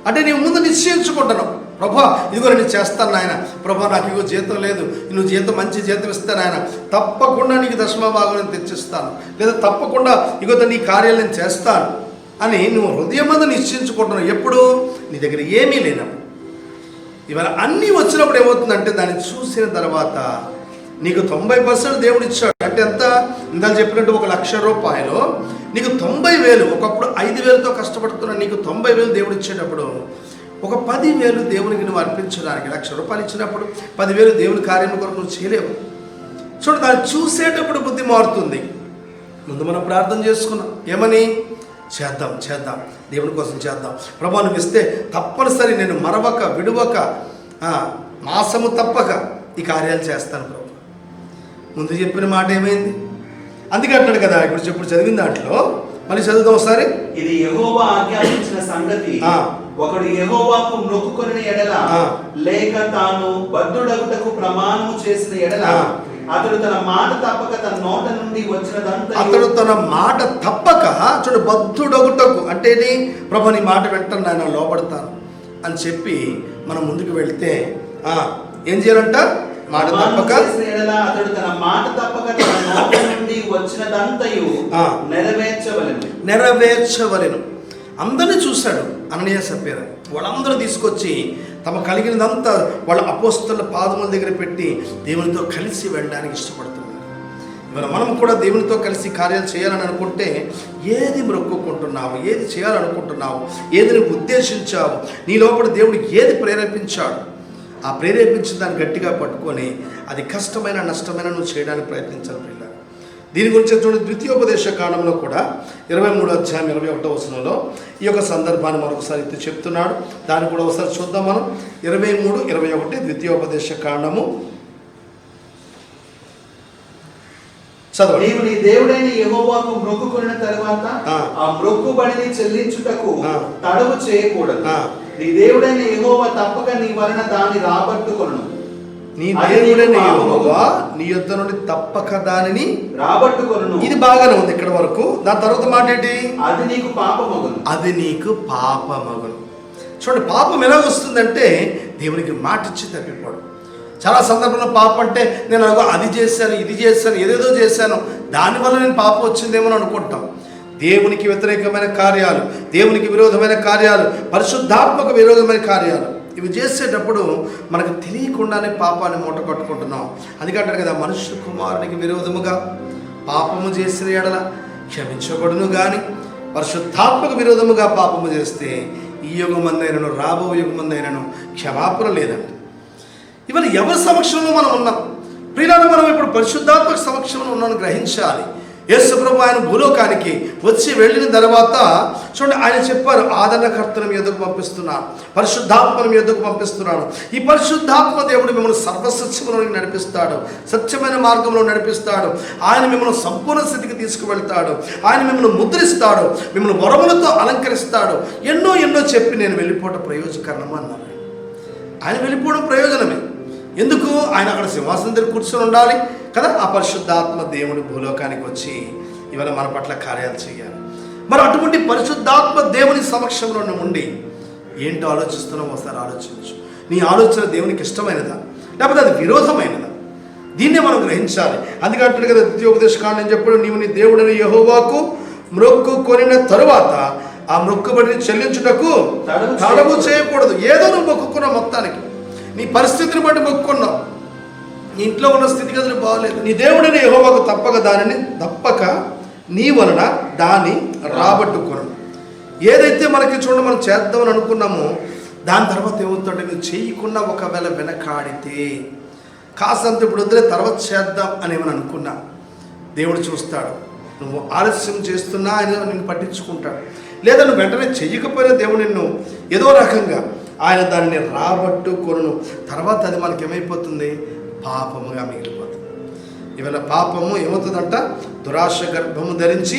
అంటే నీవు ముందు నిశ్చయించుకుంటున్నావు, ప్రభా ఇదిగో నేను చేస్తాను నాయన, ప్రభా నాకు ఇగో జీతం లేదు, నువ్వు జీతం మంచి జీతం ఇస్తాను ఆయన, తప్పకుండా నీకు దశమభాగం నేను తెచ్చిస్తాను, లేదా తప్పకుండా ఇగో నీ కార్యాలు నేను చేస్తాను అని నువ్వు హృదయం మీద నిశ్చయించుకుంటున్నావు. ఎప్పుడు నీ దగ్గర ఏమీ లేనప్పుడు. ఇవాళ అన్నీ వచ్చినప్పుడు ఏమవుతుందంటే, దాన్ని చూసిన తర్వాత నీకు 90% దేవుడు ఇచ్చాడు. అంటే ఎంత? ఇందాక చెప్పినట్టు 1,00,000 రూపాయలు నీకు 90,000, ఒకప్పుడు 5,000తో కష్టపడుతున్నా నీకు 90,000 దేవుడు ఇచ్చేటప్పుడు, ఒక 10,000 దేవునికి నువ్వు అర్పించడానికి, 1,00,000 రూపాయలు ఇచ్చినప్పుడు 10,000 దేవుని కార్యం కొరకు నువ్వు చేయలేవు. చూడు, దాన్ని చూసేటప్పుడు బుద్ధి మారుతుంది. ముందు మనం ప్రార్థన చేసుకున్నాం, ఏమని? చేద్దాం, దేవుని కోసం చేద్దాం, ప్రభా నువ్వు ఇస్తే తప్పనిసరి నేను మరవక విడువక మాసము తప్పక ఈ కార్యాలు చేస్తాను ప్రభు. ముందు చెప్పిన మాట ఏమైంది? అందుకే అంటాడు కదా, ఇప్పుడు చదివిన దాంట్లో మళ్ళీ చదువుదాం ఒకసారి. ఇది యెహోవా ఆజ్ఞాపించిన సంగతి, ఒకడు యెహోవాకు మొక్కుకొనిన ఎడల, లేక తాను బద్ధుడగుటకు ప్రమాణము చేసిన ఎడల, అతడు తన మాట తప్పక తన నోట నుండి వచ్చినదంతా, అతడు తన మాట తప్పక, చూడు, బద్ధుడగుటకు అంటే ప్రభు నీ మాట వెంటనే నేను లోపడతాను అని చెప్పి మనం ముందుకు వెళితే ఏం చేయాలంట? మాట తప్పక, అతడు తన మాట తప్పక తన నోట నుండి వచ్చినదంతయు నెరవేర్చవలెను. అందరినీ చూశాడు అననీయ సప్పీరా. వాళ్ళందరూ తీసుకొచ్చి తమ కలిగినదంతా వాళ్ళ అపోస్తలుల పాదముల దగ్గర పెట్టి దేవునితో కలిసి వెళ్ళడానికి ఇష్టపడుతున్నారు. ఇవాళ మనం కూడా దేవునితో కలిసి కార్యాలు చేయాలని అనుకుంటే, ఏది మొక్కుకుంటున్నావు, ఏది చేయాలనుకుంటున్నావు, ఏది నువ్వు ఉద్దేశించావు, నీ లోపల దేవుడు ఏది ప్రేరేపించాడు, ఆ ప్రేరేపించిన దాన్ని గట్టిగా పట్టుకొని అది కష్టమైన నష్టమైన నువ్వు చేయడానికి ప్రయత్నించాలి పిల్ల. దీని గురించి చూడండి, ద్వితీయోపదేశ కాండంలో కూడా 23వ అధ్యాయం 21వ వచనంలో ఈ యొక్క సందర్భాన్ని మరొకసారి చెప్తున్నాడు. దాన్ని కూడా ఒకసారి చూద్దాం మనం. 23:21 ద్వితీయోపదేశ కాండము చదవండి. నీవు నీ దేవుడైన యెహోవాకు మొక్కుకొనిన తరువాత ఆ మొక్కుబడిని చెల్లించుటకు తడవు చేయకూడదు. నీ దేవుడైన యెహోవా తప్పక నీ వలన దాన్ని రాబట్టుకొనును. నీ దేవుడైన యెహోవా నీ యొద్ద నుండి తప్పక దానిని రాబట్టుకొనును. ఇది బాగానే ఉంది ఇక్కడ వరకు. దాని తర్వాత మాట ఏంటి? అది నీకు పాపమగును. అది నీకు పాపమగును. చూడండి, పాపం ఎలా వస్తుందంటే దేవునికి మాట ఇచ్చి తప్పిపోవడం. చాలా సందర్భంలో పాపం అంటే నేను అది చేశాను, ఇది చేశాను, ఏదేదో చేశాను, దానివల్ల నేను పాపం వచ్చిందేమో అనుకుంటాం. దేవునికి వ్యతిరేకమైన కార్యాలు, దేవునికి విరోధమైన కార్యాలు, పరిశుద్ధాత్మక విరోధమైన కార్యాలు ఇవి చేసేటప్పుడు మనకు తెలియకుండానే పాపాన్ని మూట కట్టుకుంటున్నాం. అందుకంటారు కదా, మనుష్య కుమారునికి విరోధముగా పాపము చేసిన ఎడల క్షమించబడును కానీ పరిశుద్ధాత్మకు విరోధముగా పాపము చేస్తే ఈ యుగమందైనను రాబో యుగమందైనను క్షమాపణ లేదండి. ఇవాళ ఎవరి సమక్షంలో మనం ఉన్నాం? ప్రియులారా, మనం ఇప్పుడు పరిశుద్ధాత్మక సమక్షంలో ఉన్నాను గ్రహించాలి. యేసు ప్రభు ఆయన భూలోకానికి వచ్చి వెళ్ళిన తర్వాత చూడండి, ఆయన చెప్పారు, ఆదరణకర్తను మీ యొద్దకు పంపిస్తున్నాను, పరిశుద్ధాత్మను మీ యొద్దకు పంపిస్తున్నాను. ఈ పరిశుద్ధాత్మ దేవుడు మిమ్మల్ని సర్వసత్యములోనికి నడిపిస్తాడు, సత్యమైన మార్గంలో నడిపిస్తాడు. ఆయన మిమ్మల్ని సంపూర్ణ స్థితికి తీసుకువెళ్తాడు. ఆయన మిమ్మల్ని ముద్రిస్తాడు, మిమ్మల్ని వరములతో అలంకరిస్తాడు. ఎన్నో ఎన్నో చెప్పి నేను వెళ్ళిపోవటం ప్రయోజకరణము అన్నాను. ఆయన వెళ్ళిపోవడం ప్రయోజనమే. ఎందుకు? ఆయన అక్కడ సింహాసనం దగ్గర కూర్చొని ఉండాలి కదా. ఆ పరిశుద్ధాత్మ దేవుడు భూలోకానికి వచ్చి ఇవాళ మన పట్ల కార్యాలు చేయాలి. మరి అటువంటి పరిశుద్ధాత్మ దేవుని సమక్షంలో ఉండి ఏంటో ఆలోచిస్తున్నావు ఒకసారి ఆలోచించు. నీ ఆలోచన దేవునికి ఇష్టమైనదా లేకపోతే అది విరోధమైనదా? దీన్నే మనం గ్రహించాలి. అందుకే అంటాడు కదా ద్వితీయోపదేశకాండం చెప్పాడు, నీవు నీ దేవుడని యెహోవాకు మొక్కు కొనిన తరువాత ఆ మొక్కుబడిని చెల్లించుటకు తడవు చేయకూడదు. ఏదో నువ్వు మొక్కుకున్నావు, మొత్తానికి నీ పరిస్థితిని బట్టి మొక్కుకున్నావు, నీ ఇంట్లో ఉన్న స్థితిగతులు బాగలేదు. నీ దేవుడిని యెహోవాకు తప్పక నీ వలన దాన్ని రాబట్టుకున్నాను. ఏదైతే మనకి చూడండి మనం చేద్దామని అనుకున్నామో దాని తర్వాత ఏమవుతుందంటే, నువ్వు చేయకుండా ఒకవేళ వెనకాడితే కాసంత ఇప్పుడు వద్దులే తర్వాత చేద్దాం అని ఏమని అనుకున్నా దేవుడు చూస్తాడు. నువ్వు ఆలస్యం చేస్తున్నా ఆయన నిన్ను పట్టించుకుంటాడు. లేదా నువ్వు వెంటనే చెయ్యకపోయినా దేవుడు నిన్ను ఏదో రకంగా ఆయన దానిని రాబట్టుకొను. తర్వాత అది మనకి ఏమైపోతుంది? పాపముగా మిగిలిపోతుంది. ఇవాళ పాపము ఏమవుతుందంట? దురాశ గర్భము ధరించి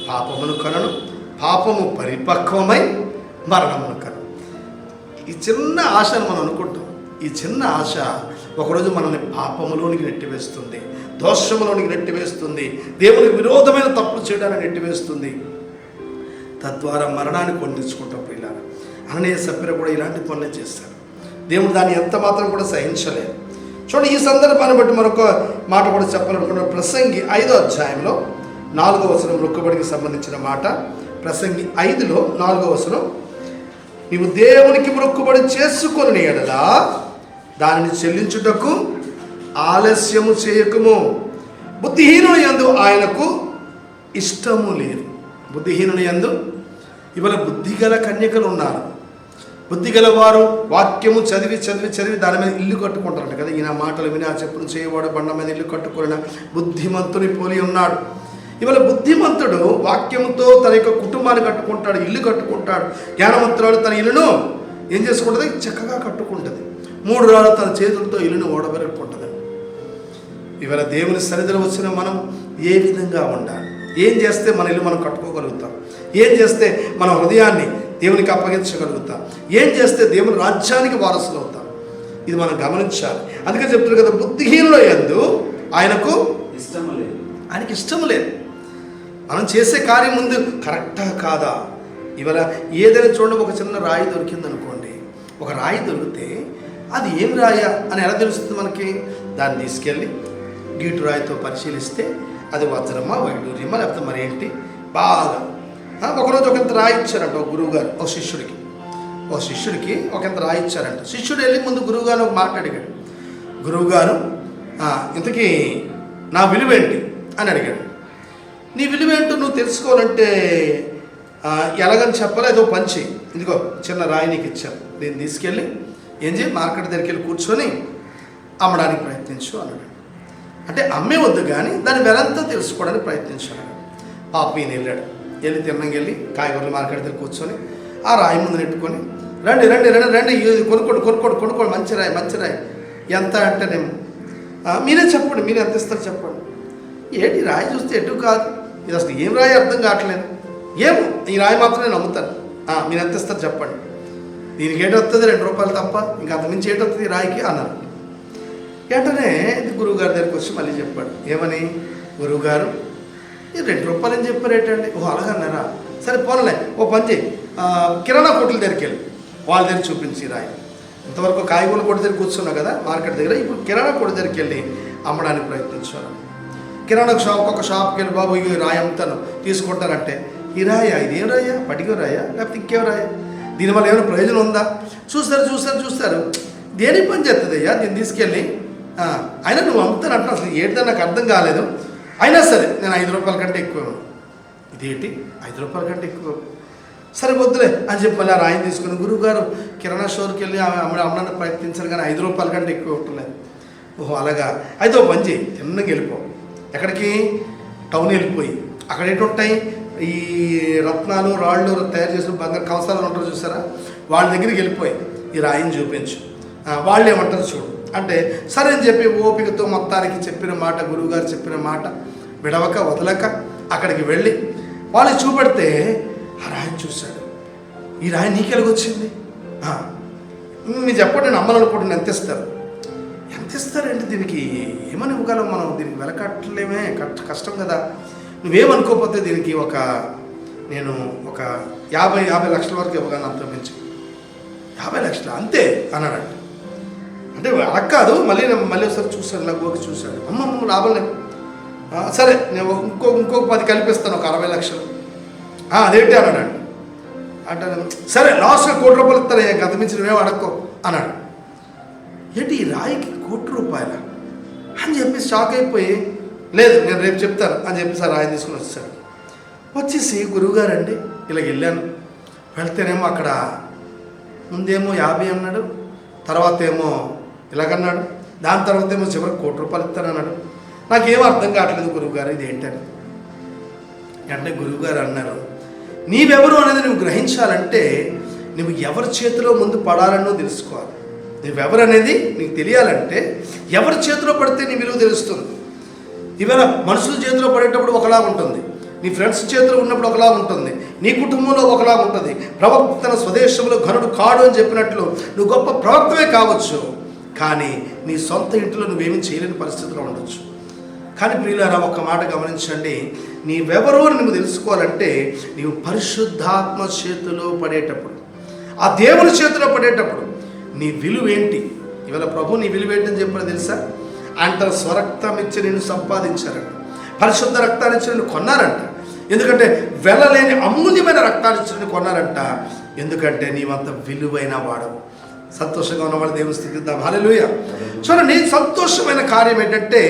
పాపమును కనను, పాపము పరిపక్వమై మరణమును కనను. ఈ చిన్న ఆశను మనం అనుకుంటాం. ఈ చిన్న ఆశ ఒకరోజు మనల్ని పాపములోనికి నెట్టివేస్తుంది, దోషములోనికి నెట్టివేస్తుంది, దేవునికి విరోధమైన తప్పులు చేయడానికి నెట్టివేస్తుంది. తద్వారా మరణాన్ని కొని తెచ్చుకుంటాం. పిల్లలు అననీయ సభ్యులు కూడా ఇలాంటి పనులే చేస్తారు. దేవుడు దాన్ని ఎంత మాత్రం కూడా సహించలేదు. చూడండి, ఈ సందర్భాన్ని బట్టి మరొక మాట కూడా చెప్పాలనుకున్న ప్రసంగి 5వ అధ్యాయంలో 4వ వచనం మొక్కుబడికి సంబంధించిన మాట. ప్రసంగి 5లో 4వ వచనం, నీవు దేవునికి మొక్కుబడి చేసుకొని ఎడల దానిని చెల్లించుటకు ఆలస్యము చేయకము, బుద్ధిహీనుని యందు ఆయనకు ఇష్టము లేదు. బుద్ధిహీనుని యందు ఇవాళ బుద్ధిగల కన్యకలు ఉన్నారు. బుద్ధిగల వారు వాక్యము చదివి చదివి చదివి దాని మీద ఇల్లు కట్టుకుంటారంట కదా. ఈయన మాటలు విని ఆ చెప్పులు చేయవాడు బండ మీద ఇల్లు కట్టుకున్న బుద్ధిమంతుని పోలి ఉన్నాడు. ఇవాళ బుద్ధిమంతుడు వాక్యముతో తన యొక్క కుటుంబాన్ని కట్టుకుంటాడు, ఇల్లు కట్టుకుంటాడు. జ్ఞానవంతురాలు తన ఇల్లును ఏం చేసుకుంటుంది? చక్కగా కట్టుకుంటుంది. 3 రాళ్ళు తన చేతులతో ఇల్లును ఓడబెరుక్కుంటుంది. ఇవాళ దేవుని సన్నిధిలో వచ్చిన మనం ఏ విధంగా ఉండాలి? ఏం చేస్తే మన ఇల్లు మనం కట్టుకోగలుగుతాం? ఏం చేస్తే మన హృదయాన్ని దేవునికి అప్పగించగలుగుతాం? ఏం చేస్తే దేవుని రాజ్యానికి వారసులు అవుతాం? ఇది మనం గమనించాలి. అందుకే చెప్తారు కదా, బుద్ధిహీనుల యందు ఆయనకు ఇష్టము లేదు. ఆయనకి ఇష్టం లేదు. మనం చేసే కార్యం ముందు కరెక్టా కాదా? ఇవాళ ఏదైనా చూడండి, ఒక చిన్న రాయి దొరికిందనుకోండి, ఒక రాయి దొరికితే అది ఏం రాయా అని ఎలా తెలుస్తుంది మనకి? దాన్ని తీసుకెళ్ళి గీటు రాయితో పరిశీలిస్తే అది వజ్రమా, వైడూర్యమా, లేకపోతే మరేంటి బాగా. ఒకరోజు ఒకంత రాయి ఇచ్చారంట ఒక గురువుగారు ఒక శిష్యుడికి ఒకంత రాయి ఇచ్చారంట. శిష్యుడు వెళ్ళి ముందు గురువుగారు ఒక మాట అడిగాడు. గురువుగారు, ఇంతకీ నా విలువేంటి అని అడిగాడు. నీ విలువేంటో నువ్వు తెలుసుకోవాలంటే ఎలాగని చెప్పాలి, ఏదో పంచి, ఇదిగో చిన్న రాయి నీకు ఇచ్చాను, దీన్ని తీసుకెళ్ళి ఏం చేయి, మార్కెట్ దగ్గరికి వెళ్ళి కూర్చొని అమ్మడానికి ప్రయత్నించు అన్నాడు. అంటే అమ్మే వద్దు కానీ దాని వెలంతా తెలుసుకోవడానికి ప్రయత్నించాడు. పాప ఈయన వెళ్ళాడు. వెళ్ళి తిన్నంగా వెళ్ళి కాయగూరల మార్కెట్ దగ్గర కూర్చొని ఆ రాయి ముందు నెట్టుకొని, రండి రండి రండి రండి, కొనుక్కోండి, మంచి రాయి ఎంత అంటేనేమో, మీరే చెప్పండి, మీరు ఎంత ఇస్తారు చెప్పండి. ఏంటి రాయి చూస్తే ఎటు కాదు, ఇది అసలు ఏం రాయి అర్థం కావట్లేదు, ఏమో ఈ రాయి మాత్రం నేను నమ్ముతాను, మీరు ఎంత ఇస్తారు చెప్పండి. దీనికి ఏటి వస్తుంది? 2 రూపాయలు తప్ప ఇంకా అంతమించి ఏటి వస్తుంది రాయికి అన్నారు. వెంటనే గురువుగారి దగ్గరికి వచ్చి మళ్ళీ చెప్పాడు. ఏమని? గురువుగారు, ఈ 2 రూపాయలు అని చెప్పారు ఏంటండి? ఓ అలాగన్నారా, సరే పోనలే, ఓ పని చేయి, కిరాణా కొట్ల దగ్గరికి వెళ్ళి వాళ్ళ దగ్గర చూపించి రాయి. ఇంతవరకు కాయగూరల కొట్టు దగ్గర కూర్చున్నావు కదా మార్కెట్ దగ్గర, ఇప్పుడు కిరాణా కొట్టు దగ్గరికి వెళ్ళి అమ్మడానికి ప్రయత్నించారు. కిరాణా ఒక్కొక్క షాప్కి వెళ్ళి, బాబు ఈ రాయి అమ్ముతాను తీసుకుంటారంటే, ఈ రాయా, ఇదేం రాయా, పటిక రాయా లేకపోతే ఇంకేం రాయా, దీనివల్ల ఏమైనా ప్రయోజనం ఉందా? చూస్తారు దేని పని చేస్తుంది అయ్యా దీన్ని తీసుకెళ్ళి. అయినా నువ్వు అమ్ముతానంటున్నా, అసలు ఏంటో నాకు అర్థం కాలేదు. అయినా సరే నేను 5 రూపాయల కంటే ఎక్కువ. ఇదేంటి 5 రూపాయల కంటే ఎక్కువ? సరే వద్దులే అని చెప్పి మళ్ళీ ఆ రాయిని తీసుకుని గురువుగారు కిరాణా స్టోర్కి వెళ్ళి అమ్మడానికి ప్రయత్నించారు కానీ 5 రూపాయల కంటే ఎక్కువ ఇవ్వట్లేదు. ఓహో అలాగా, అయితే ఓ పని చేయి, తిన్నగా వెళ్ళిపో. ఎక్కడికి? టౌన్ వెళ్ళిపోయి అక్కడ ఏంటుంటాయి ఈ రత్నాలు రాళ్ళు తయారు చేసిన బంగారు కవసాలు ఉంటారు చూసారా, వాళ్ళ దగ్గరికి వెళ్ళిపోయి ఈ రాయిని చూపించు, వాళ్ళు ఏమంటారు చూడు అంటే సరే అని చెప్పి ఓపికతో మొత్తానికి చెప్పిన మాట, గురువుగారు చెప్పిన మాట విడవక వదలక అక్కడికి వెళ్ళి వాళ్ళు చూపెడితే ఆ రాయిని చూశాడు. ఈ రాయి నీకెలాగొచ్చింది? మీరు చెప్పండి, నేను అమ్మాలనుకుంటున్నాను. ఎంత ఇస్తారంటే దీనికి ఏమని ఇవ్వగలం మనం? దీనికి వెలకట్టలేమే, కష్టం కదా. నువ్వేమనుకోకపోతే దీనికి నేను ఒక 50 లక్షల వరకు ఇవ్వగాను, అంత మించి 50 లక్షలు అంతే అన్నాడు. అంటే అలా కాదు, మళ్ళీ ఒకసారి చూశాడు, లగ్గోకి చూశాడు. అమ్మమ్మ లాభం లేదు, సరే నేను ఇంకొక 10 కలిపిస్తాను, ఒక 60 లక్షలు. అదేంటి అన్నాడు. అంటే సరే లాస్ట్గా 1 కోటి రూపాయలు ఇస్తాను, గత మించి నువ్వేమో అడక్కో అన్నాడు. ఏంటి ఈ రాయికి 1 కోటి రూపాయల అని చెప్పి షాక్ అయిపోయి, లేదు నేను రేపు చెప్తాను అని చెప్పి సార్ రాయిని తీసుకుని వచ్చాడు. వచ్చేసి గురువుగారు అండి ఇలా వెళ్ళాను, వెళ్తేనేమో అక్కడ ముందేమో 50 అన్నాడు, తర్వాత ఏమో ఇలాగన్నాడు, దాని తర్వాత ఏమో చివరికి 1 కోటి రూపాయలు ఇస్తానన్నాడు. నాకేమో అర్థం కావట్లేదు గురువుగారు ఇది ఏంటని. అంటే గురువుగారు అన్నారు, నీవెవరు అనేది నువ్వు గ్రహించాలంటే నువ్వు ఎవరి చేతిలో ముందు పడాలన్నో తెలుసుకోవాలి. నువ్వెవరు అనేది నీకు తెలియాలంటే ఎవరి చేతిలో పడితే నీ విలువ తెలుస్తుంది. ఇవాళ మనుషుల చేతిలో పడేటప్పుడు ఒకలా ఉంటుంది, నీ ఫ్రెండ్స్ చేతిలో ఉన్నప్పుడు ఒకలా ఉంటుంది, నీ కుటుంబంలో ఒకలా ఉంటుంది. ప్రవక్త తన స్వదేశంలో ఘనుడు కాడు అని చెప్పినట్లు నువ్వు గొప్ప ప్రవక్తవే కావచ్చు, కానీ నీ సొంత ఇంట్లో నువ్వేమీ చేయలేని పరిస్థితిలో ఉండొచ్చు. కానీ ప్రియులారా ఒక్క మాట గమనించండి, నీవెవరో అని నువ్వు తెలుసుకోవాలంటే నీవు పరిశుద్ధాత్మ చేతిలో పడేటప్పుడు, ఆ దేవుని చేతిలో పడేటప్పుడు నీ విలువ ఏంటి? ఇవాళ ప్రభు నీ విలువ ఏంటని చెప్పారు తెలుసా? ఆయన తన స్వరక్తం ఇచ్చి నేను సంపాదించారంట, పరిశుద్ధ రక్తాన్ని ఇచ్చి నేను కొన్నారంట. ఎందుకంటే వెళ్ళలేని అమూల్యమైన రక్తాన్ని ఇచ్చి నేను కొన్నారంట. ఎందుకంటే నీవంత విలువైన వాడవు. సంతోషంగా ఉన్నవాడు దేవుని స్థితిద్దాం. హల్లెలూయా. చూడండి, సంతోషమైన కార్యం ఏంటంటే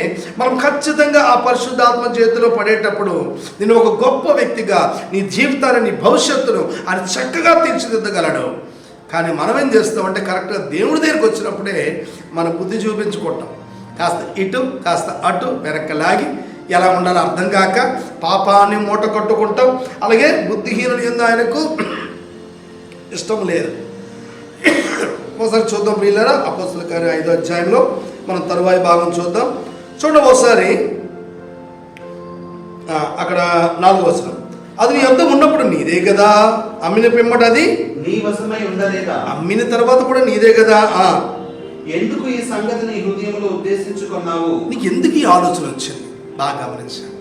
మనం ఖచ్చితంగా ఆ పరిశుద్ధాత్మ చేతిలో పడేటప్పుడు నేను ఒక గొప్ప వ్యక్తిగా నీ జీవితాన్ని, నీ భవిష్యత్తును ఆయన చక్కగా తీర్చిదిద్దగలడు. కానీ మనం ఏం చేస్తామంటే కరెక్ట్గా దేవుడి దగ్గరికి వచ్చినప్పుడే మన బుద్ధి చూపించుకుంటాం, కాస్త ఇటు కాస్త అటు వెనక్కలాగి ఎలా ఉండాలో అర్థం కాక పాపాన్ని మూట కట్టుకుంటాం. అలాగే బుద్ధిహీనుడు ఎందు ఆయనకు ఇష్టం లేదు. ఒకసారి చూద్దాం ప్రియులారా, అపోస్తలుల కార్యం 5వ అధ్యాయంలో మనం తరువాయి భాగం చూద్దాం. చూడండి ఒకసారి అక్కడ 4వ వచనం, అది నీ వద్ద ఉన్నప్పుడు నీదే కదా, అమ్మిన పిమ్మట అది నీ వశమై ఉండలేదా, అమ్మిన తర్వాత కూడా నీదే కదా. ఎందుకు ఈ సంగతిని హృదయంలో ఉద్దేశించుకున్నావు? నీకు ఎందుకు ఈ ఆలోచన వచ్చింది? బాగా గమనించాను.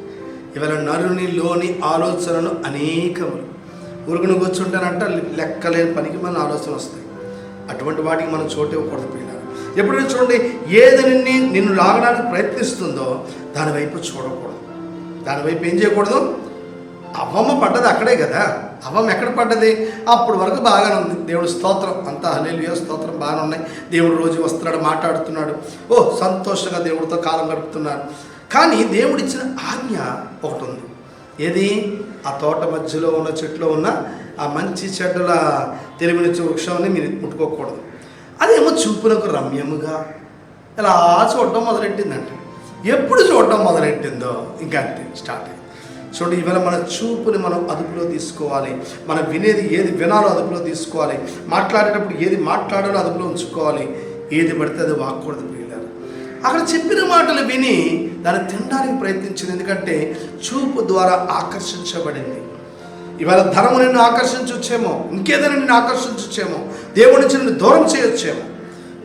ఇవాళ నరునిలోని ఆలోచనలు అనేకములు. ఊరుకుని కూర్చుంటానంట లెక్కలేని పనికి మన ఆలోచన వస్తాయి. అటువంటి వాటికి మనం చోటు ఇవ్వకూడదు పిల్లలు. ఎప్పుడైనా చూడండి, ఏదని నిన్ను లాగడానికి ప్రయత్నిస్తుందో దాని వైపు చూడకూడదు. దాని వైపు ఏం చేయకూడదు? అవ్వమ్మ పడ్డది అక్కడే కదా. అవ్వమ్మ ఎక్కడ పడ్డది? అప్పుడు వరకు బాగానే ఉంది. దేవుడు స్తోత్రం, అంతా హల్లెలూయా స్తోత్రం బాగానే ఉన్నాయి. దేవుడు రోజు వస్తున్నాడు, మాట్లాడుతున్నాడు, సంతోషంగా దేవుడితో కాలం గడుపుతున్నారు. కానీ దేవుడిచ్చిన ఆజ్ఞ ఒకటి ఉంది. ఏది? ఆ తోట మధ్యలో ఉన్న చెట్లో ఉన్న ఆ మంచి చెడ్డల తెలివినిచ్చే వృక్షాన్ని మీరు ముట్టుకోకూడదు. అదేమో చూపునకు రమ్యముగా ఇలా చూడటం మొదలెట్టిందంట. ఎప్పుడు చూడటం మొదలెట్టిందో ఇంకా అంతే స్టార్ట్ అయింది. చూడండి, ఇవాళ మన చూపుని మనం అదుపులో తీసుకోవాలి. మనం వినేది ఏది వినాలో అదుపులో తీసుకోవాలి. మాట్లాడేటప్పుడు ఏది మాట్లాడాలో అదుపులో ఉంచుకోవాలి. ఏది పడితే అది వాక్కూడదు ప్రియులారా. అక్కడ చెప్పిన మాటలు విని దాన్ని తినడానికి ప్రయత్నించింది. ఎందుకంటే చూపు ద్వారా ఆకర్షించబడింది. ఇవాళ ధనము నిన్ను ఆకర్షించొచ్చేమో, ఇంకేదైనా నిన్ను ఆకర్షించొచ్చేమో, దేవుడి నుంచి నిన్ను దూరం చేయొచ్చేమో.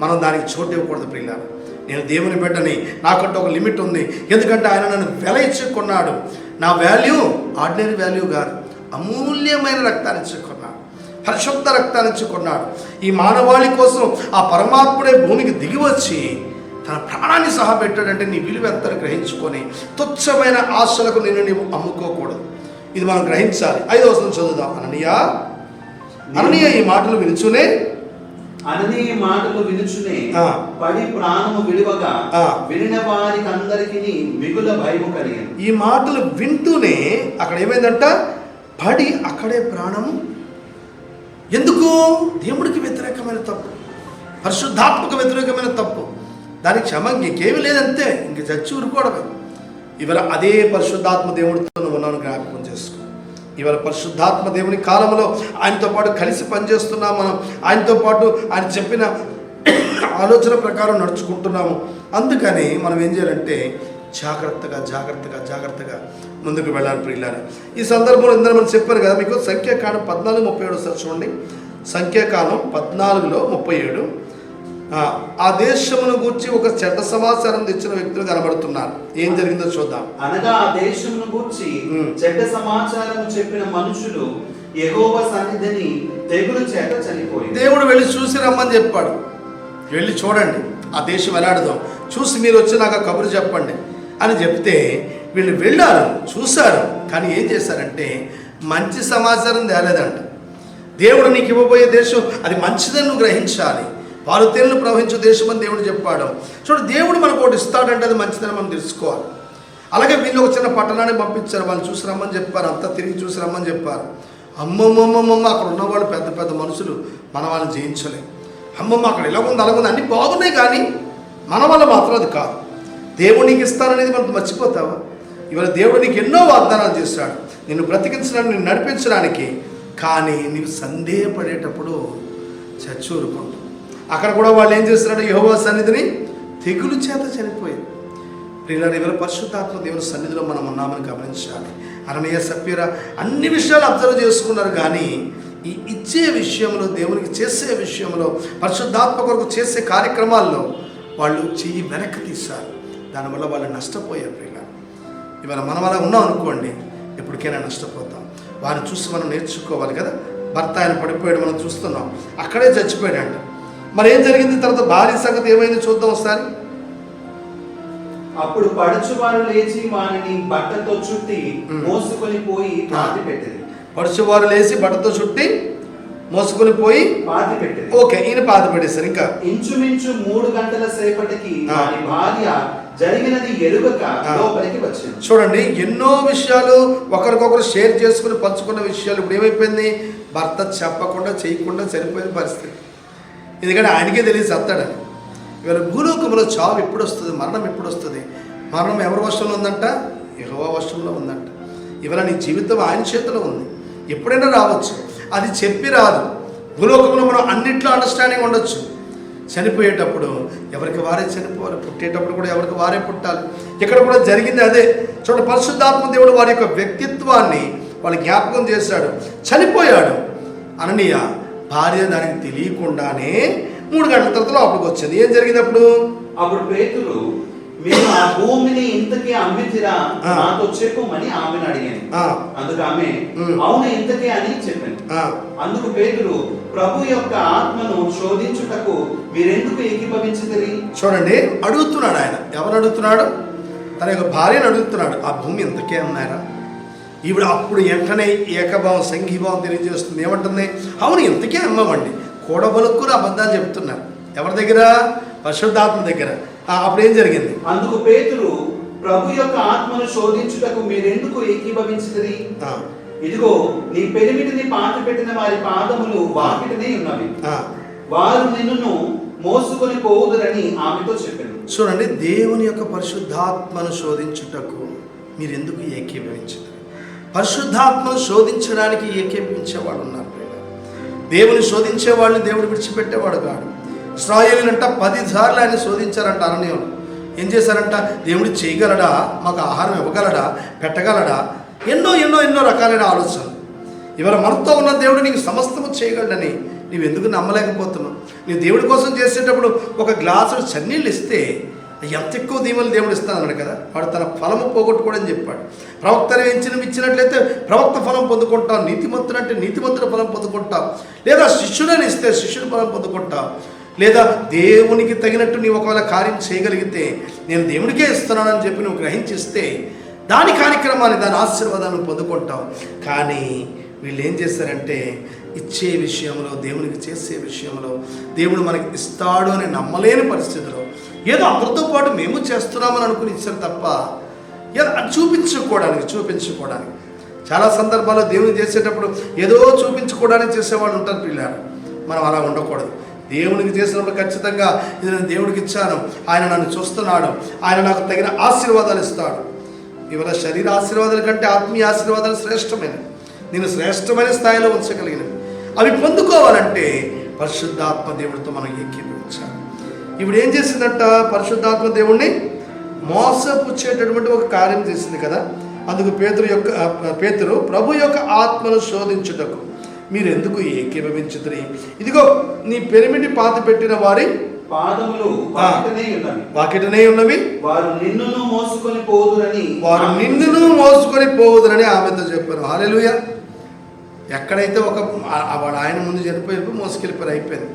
మనం దానికి చోటు ఇవ్వకూడదు ప్రియులారా. నేను దేవుని బిడ్డని, నాకంటే ఒక లిమిట్ ఉంది. ఎందుకంటే ఆయన నన్ను వెల ఇచ్చి కొన్నాడు. నా వాల్యూ ఆర్డినరీ వాల్యూ కాదు, అమూల్యమైన రక్తాన్ని ఇచ్చి కొన్నాడు, పరిశుద్ధ రక్తాన్ని ఇచ్చి కొన్నాడు. ఈ మానవాళి కోసం ఆ పరమాత్ముడే భూమికి దిగి వచ్చి తన ప్రాణాన్ని సహా పెట్టాడంటే నీ విలువ ఎంత గ్రహించుకొని తుచ్చమైన ఆశలకు నిన్ను నీవు అమ్ముకోకూడదు. ఇది మనం గ్రహించాలి. 5వ వచనం చదువుదాం. అననీయా, అననీయ ఈ మాటలు వినుచునే అననీయ మాటలు వినుచునే పడి ప్రాణము విడువగా వినిన వారికి అందరికి మిగుల భయము కలిగింది. ఈ మాటలు వింటూనే అక్కడ ఏమైందంట, పడి అక్కడే ప్రాణము. ఎందుకు? దేవుడికి వ్యతిరేకమైన తప్పు, పరిశుద్ధాత్మక వ్యతిరేకమైన తప్పు. దానికి క్షమ ఇంకేమీ లేదంతే, ఇంక చచ్చి ఊరుకోవడమే. ఇవాళ అదే పరిశుద్ధాత్మ దేవుడితో నువ్వు ఉన్నాను జ్ఞాపకం చేసుకో. ఇవాళ పరిశుద్ధాత్మ దేవుని కాలంలో ఆయనతో పాటు కలిసి పనిచేస్తున్నాం మనం. ఆయనతో పాటు ఆయన చెప్పిన ఆలోచన ప్రకారం నడుచుకుంటున్నాము. అందుకని మనం ఏం చేయాలంటే జాగ్రత్తగా ముందుకు వెళ్ళాలి ప్రియులారా. ఈ సందర్భంలో ఇందరూ మనం చెప్పారు కదా మీకు, సంఖ్యాకాండం 14:37 సార్ చూడండి. సంఖ్యాకాండం 14:37 ఆ దేశమును గూర్చి ఒక చెడ్డ సమాచారం తెచ్చిన వ్యక్తులు కనబడుతున్నారు. ఏం జరిగిందో చూద్దాం. అనగా ఆ దేశమును గూర్చి చెడ్డ సమాచారం చెప్పిన మనుషులు యెహోవా సన్నిధిని తెగులు చేత చనిపోయింది. దేవుడు వెళ్ళి చూసి రమ్మని చెప్పాడు. వెళ్ళి చూడండి ఆ దేశం ఎలాడదాం, చూసి మీరు వచ్చి నాకు కబురు చెప్పండి అని చెప్తే వీళ్ళు వెళ్ళారు, చూశారు. కానీ ఏం చేశారంటే మంచి సమాచారం తేలేదంట. దేవుడు నీకు ఇవ్వబోయే దేశం అది మంచిదని నువ్వు గ్రహించాలి. వారు తేనెలు ప్రవహించే దేశం అని దేవుడు చెప్పాడు. చూడు, దేవుడు మనకు ఒకటి ఇస్తాడంటే అది మంచిదని మనం తెలుసుకోవాలి. అలాగే వీళ్ళు ఒక చిన్న పట్టణాన్ని పంపించారు. వాళ్ళు చూసి రమ్మని చెప్పారు, అంతా తిరిగి చూసి రమ్మని చెప్పారు. అమ్మమ్మమ్మమ్మ అక్కడ ఉన్నవాళ్ళు పెద్ద పెద్ద మనుషులు, మన వాళ్ళని జయించలేం. అమ్మమ్మ అక్కడ ఇలా ఉంది అలాగుంది అన్నీ బాగున్నాయి, కానీ మన వల్ల మాత్రం అది కాదు. దేవుడు నీకు ఇస్తాననేది మనం మర్చిపోతావా? ఇవాళ దేవుడు నీకు ఎన్నో వాగ్దానాలు చేశాడు నిన్ను బ్రతికించడానికి, నిన్ను నడిపించడానికి. కానీ నీవు సందేహపడేటప్పుడు చచ్చూరుకుంటావు. అక్కడ కూడా వాళ్ళు ఏం చేస్తున్నాడు, యెహోవా సన్నిధిని తెగులు చేత చనిపోయింది. ప్రియులారా, ఇవాళ పరిశుద్ధాత్మ దేవుని సన్నిధిలో మనం ఉన్నామని గమనించాలి. అననీయ సప్ఫీరా అన్ని విషయాలు అబ్జర్వ్ చేసుకున్నారు, కానీ ఈ ఇచ్చే విషయంలో, దేవునికి చేసే విషయంలో, పరిశుద్ధాత్మ కొరకు చేసే కార్యక్రమాల్లో వాళ్ళు చెయ్యి వెనక్కి తీశారు. దానివల్ల వాళ్ళు నష్టపోయారు. ప్రియులారా, ఇవాళ మనం అలా ఉన్నాం అనుకోండి, ఎప్పటికైనా నష్టపోతాం. వారిని చూసి మనం నేర్చుకోవాలి కదా. భర్త ఆయన పడిపోయాడు, మనం చూస్తున్నాం, అక్కడే చచ్చిపోయాడంట. మరి ఏం జరిగింది తర్వాత? భార్య సంగతి ఏమైంది చూద్దాం ఒకసారి. అప్పుడు పడుచువారు లేచి వారిని బట్టతో చుట్టి మోసుకొని పోయి పాతి పెట్టింది. పడుచువారు లేచి బట్టతో చుట్టి మోసుకొని పోయి పాతి పెట్టింది. ఓకే, ఈయన పాతి పెట్టేశారు. ఇంకా ఇంచుమించు 3 గంటల సేపటికి వారి భార్య జరిగినది ఎరుగక లోపలికి వచ్చింది. చూడండి, ఎన్నో విషయాలు ఒకరికొకరు షేర్ చేసుకుని పంచుకున్న విషయాలు ఇప్పుడు ఏమైపోయింది? భర్త చెప్పకుండా చేయకుండా చనిపోయిన పరిస్థితి. ఎందుకంటే ఆయనకే తెలియదు సత్తాడని. ఇవాళ భూలోకంలో చావు ఎప్పుడు వస్తుంది, మరణం ఎప్పుడు వస్తుంది? మరణం ఎవరి వశంలో ఉందంట? యెహోవా వశంలో ఉందంట. ఇవాళ నీ జీవితం ఆయన చేతిలో ఉంది, ఎప్పుడైనా రావచ్చు. అది చెప్పి రాదు. భూలోకంలో మనం అన్నిట్లో అండర్స్టాండింగ్ ఉండొచ్చు. చనిపోయేటప్పుడు ఎవరికి వారే చనిపోవాలి, పుట్టేటప్పుడు కూడా ఎవరికి వారే పుట్టాలి. ఇక్కడ కూడా జరిగింది అదే. చూడండి, పరిశుద్ధాత్మ దేవుడు వారి యొక్క వ్యక్తిత్వాన్ని వాళ్ళు జ్ఞాపకం చేశాడు. చనిపోయాడు అననీయ. భార్య దానికి తెలియకుండానే 3 గంటల తర్వాత లోపలికి వచ్చింది. ఏం జరిగింది అప్పుడు? అప్పుడు పేతురు, మీరు ఆ భూమిని ఇంతకీ అమ్మితిరా, నాతో చెప్పుమని ఆమెను అడిగాను. అందుకు ఆమె, అవును ఇంతకే అని చెప్పింది. అందుకు పేతురు, ప్రభు యొక్క ఆత్మను శోధించుటకు మీరెందుకు ఏకీభవించితిరి? చూడండి, అడుగుతున్నాడు ఆయన. ఎవరు అడుగుతున్నాడు? తన యొక్క భార్యను అడుగుతున్నాడు. ఆ భూమి ఇంతకే అన్నారా? ఈవిడ అప్పుడు వెంటనే ఏకభావం, సంఘీభావం తెలియజేస్తుంది. ఏమంటుంది? అవును ఇంతకే అమ్మమండి. కూడబలుక్కుని అబద్ధాలు చెప్తున్నారు. ఎవరి దగ్గర? పరిశుద్ధాత్మ దగ్గర. అప్పుడు ఏం జరిగింది? అందుకు పేతురు, ప్రభు యొక్క ఆత్మను శోధించుటకు మీరెందుకు ఏకీభవించితిరి? ఇదిగో నీ పెరిమిటిని పాతి పెట్టిన వారి పాదములు వాకిటనే ఉన్నవి, వారు నిన్ను మోసుకొని పోవుదురని ఆమెతో చెప్పాను. చూడండి, దేవుని యొక్క పరిశుద్ధాత్మను శోధించుటకు మీరెందుకు ఏకీభవించారు? పరిశుద్ధాత్మను శోధించడానికి ఏకీభవించేవాడు ఉన్నారు. దేవుని శోధించే వాళ్ళని దేవుడు విడిచిపెట్టేవాడు కాదు. ఇశ్రాయేలునంట 10 సార్లు ఆయన శోధించారంట అరణ్యంలో. ఏం చేశారంట? దేవుడు చేయగలడా, మాకు ఆహారం ఇవ్వగలడా, పెట్టగలడా? ఎన్నో ఎన్నో ఎన్నో రకాలైన ఆలోచనలు. ఇవాళ మనతో ఉన్న దేవుడు నీకు సమస్తము చేయగలడని నువ్వు ఎందుకు నమ్మలేకపోతున్నావు? నువ్వు దేవుడి కోసం చేసేటప్పుడు ఒక గ్లాసుడు చన్నీళ్ళు ఇస్తే ఎంత ఎక్కువ దీవెనలు దేవుడు ఇస్తానన్నాడు కదా. వాడు తన ఫలము పోగొట్టుకోడని చెప్పాడు. ప్రవక్తను ఇచ్చినట్లయితే ప్రవక్త ఫలం పొందుకుంటావు, నీతిమంతుడు అంటే నీతిమంతుడు ఫలం పొందుకుంటావు. లేదా శిష్యుడని ఇస్తే శిష్యుడు ఫలం పొందుకుంటావు. లేదా దేవునికి తగినట్టు నీవు ఒకవేళ కార్యం చేయగలిగితే నేను దేవుడికే ఇస్తున్నానని చెప్పి నువ్వు గ్రహించిస్తే దాని కార్యక్రమాన్ని, దాని ఆశీర్వాదాలను పొందుకుంటావు. కానీ వీళ్ళు ఏం చేస్తారంటే ఇచ్చే విషయంలో, దేవునికి చేసే విషయంలో, దేవుడు మనకి ఇస్తాడు అని నమ్మలేని పరిస్థితిలో ఏదో అందరితో పాటు మేము చేస్తున్నామని అనుకుని ఇచ్చారు తప్ప ఏదో చూపించుకోవడానికి చాలా సందర్భాల్లో దేవుని చేసేటప్పుడు ఏదో చూపించుకోవడానికి చేసేవాళ్ళు ఉంటారు పిల్లలు. మనం అలా ఉండకూడదు. దేవునికి చేసినప్పుడు ఖచ్చితంగా ఇది నేను దేవుడికి ఇచ్చాను, ఆయన నన్ను చూస్తున్నాడు, ఆయన నాకు తగిన ఆశీర్వాదాలు ఇస్తాడు. ఇవాళ శరీర ఆశీర్వాదాల కంటే ఆత్మీయ ఆశీర్వాదాలు శ్రేష్టమైనవి, నేను శ్రేష్టమైన స్థాయిలో ఉంచగలిగినవి. అవి పొందుకోవాలంటే పరిశుద్ధాత్మ దేవుడితో మనం ఏకీభవించాలి. ఇప్పుడు ఏం చేసిందంట? పరిశుద్ధాత్మ దేవుణ్ణి మోసపుచ్చేటటువంటి ఒక కార్యం చేసింది కదా. అందుకు పేతురు ప్రభు యొక్క ఆత్మను శోధించుటకు మీరు ఎందుకు ఏకీభవించుదురి? ఇదిగో నీ పెరిమిటి పాతి పెట్టిన వారి పాదములు వాకిటనే ఉన్నవి, వారు నిన్నును మోసుకొని పోవుదురని ఆమెతో చెప్పారు. హల్లెలూయా. ఎక్కడైతే వాడు ఆయన ముందు చనిపోయి మోసుకెళ్ళిపోయారు, అయిపోయింది.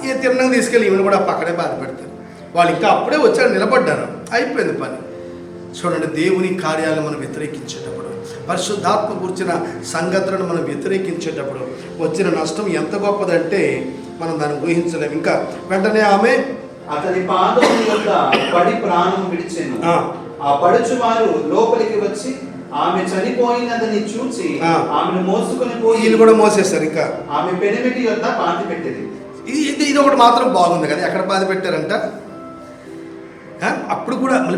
ఈ తిన్నగా తీసుకెళ్ళి ఈమెను కూడా పక్కనే బాధ పెడతారు. వాళ్ళు ఇంకా అప్పుడే వచ్చారు, నిలబడ్డారు, అయిపోయింది పని. చూడండి, దేవుని కార్యాలను మనం వ్యతిరేకించేటప్పుడు, పరిశుద్ధాత్మ కూర్చిన సంగతులను మనం వ్యతిరేకించేటప్పుడు వచ్చిన నష్టం ఎంత గొప్పదంటే మనం దాన్ని ఊహించలేము. ఇంకా వెంటనే ఆమె అతని పాదముల యొద్ద పడి ప్రాణం విడిచెను. ఆ పడుచు వారు లోపలికి వచ్చి ఆమె చనిపోయినదని చూచి ఆమెను మోసుకొని పోయి, వీళ్ళు కూడా మోసేస్తారు. ఇంకా ఆమె పెనిమిటి యొద్ద పాతి పెట్టింది. ఇది ఒకటి మాత్రం బాగుంది కదా. ఎక్కడ పాతి పెట్టారంట? అప్పుడు కూడా మళ్ళీ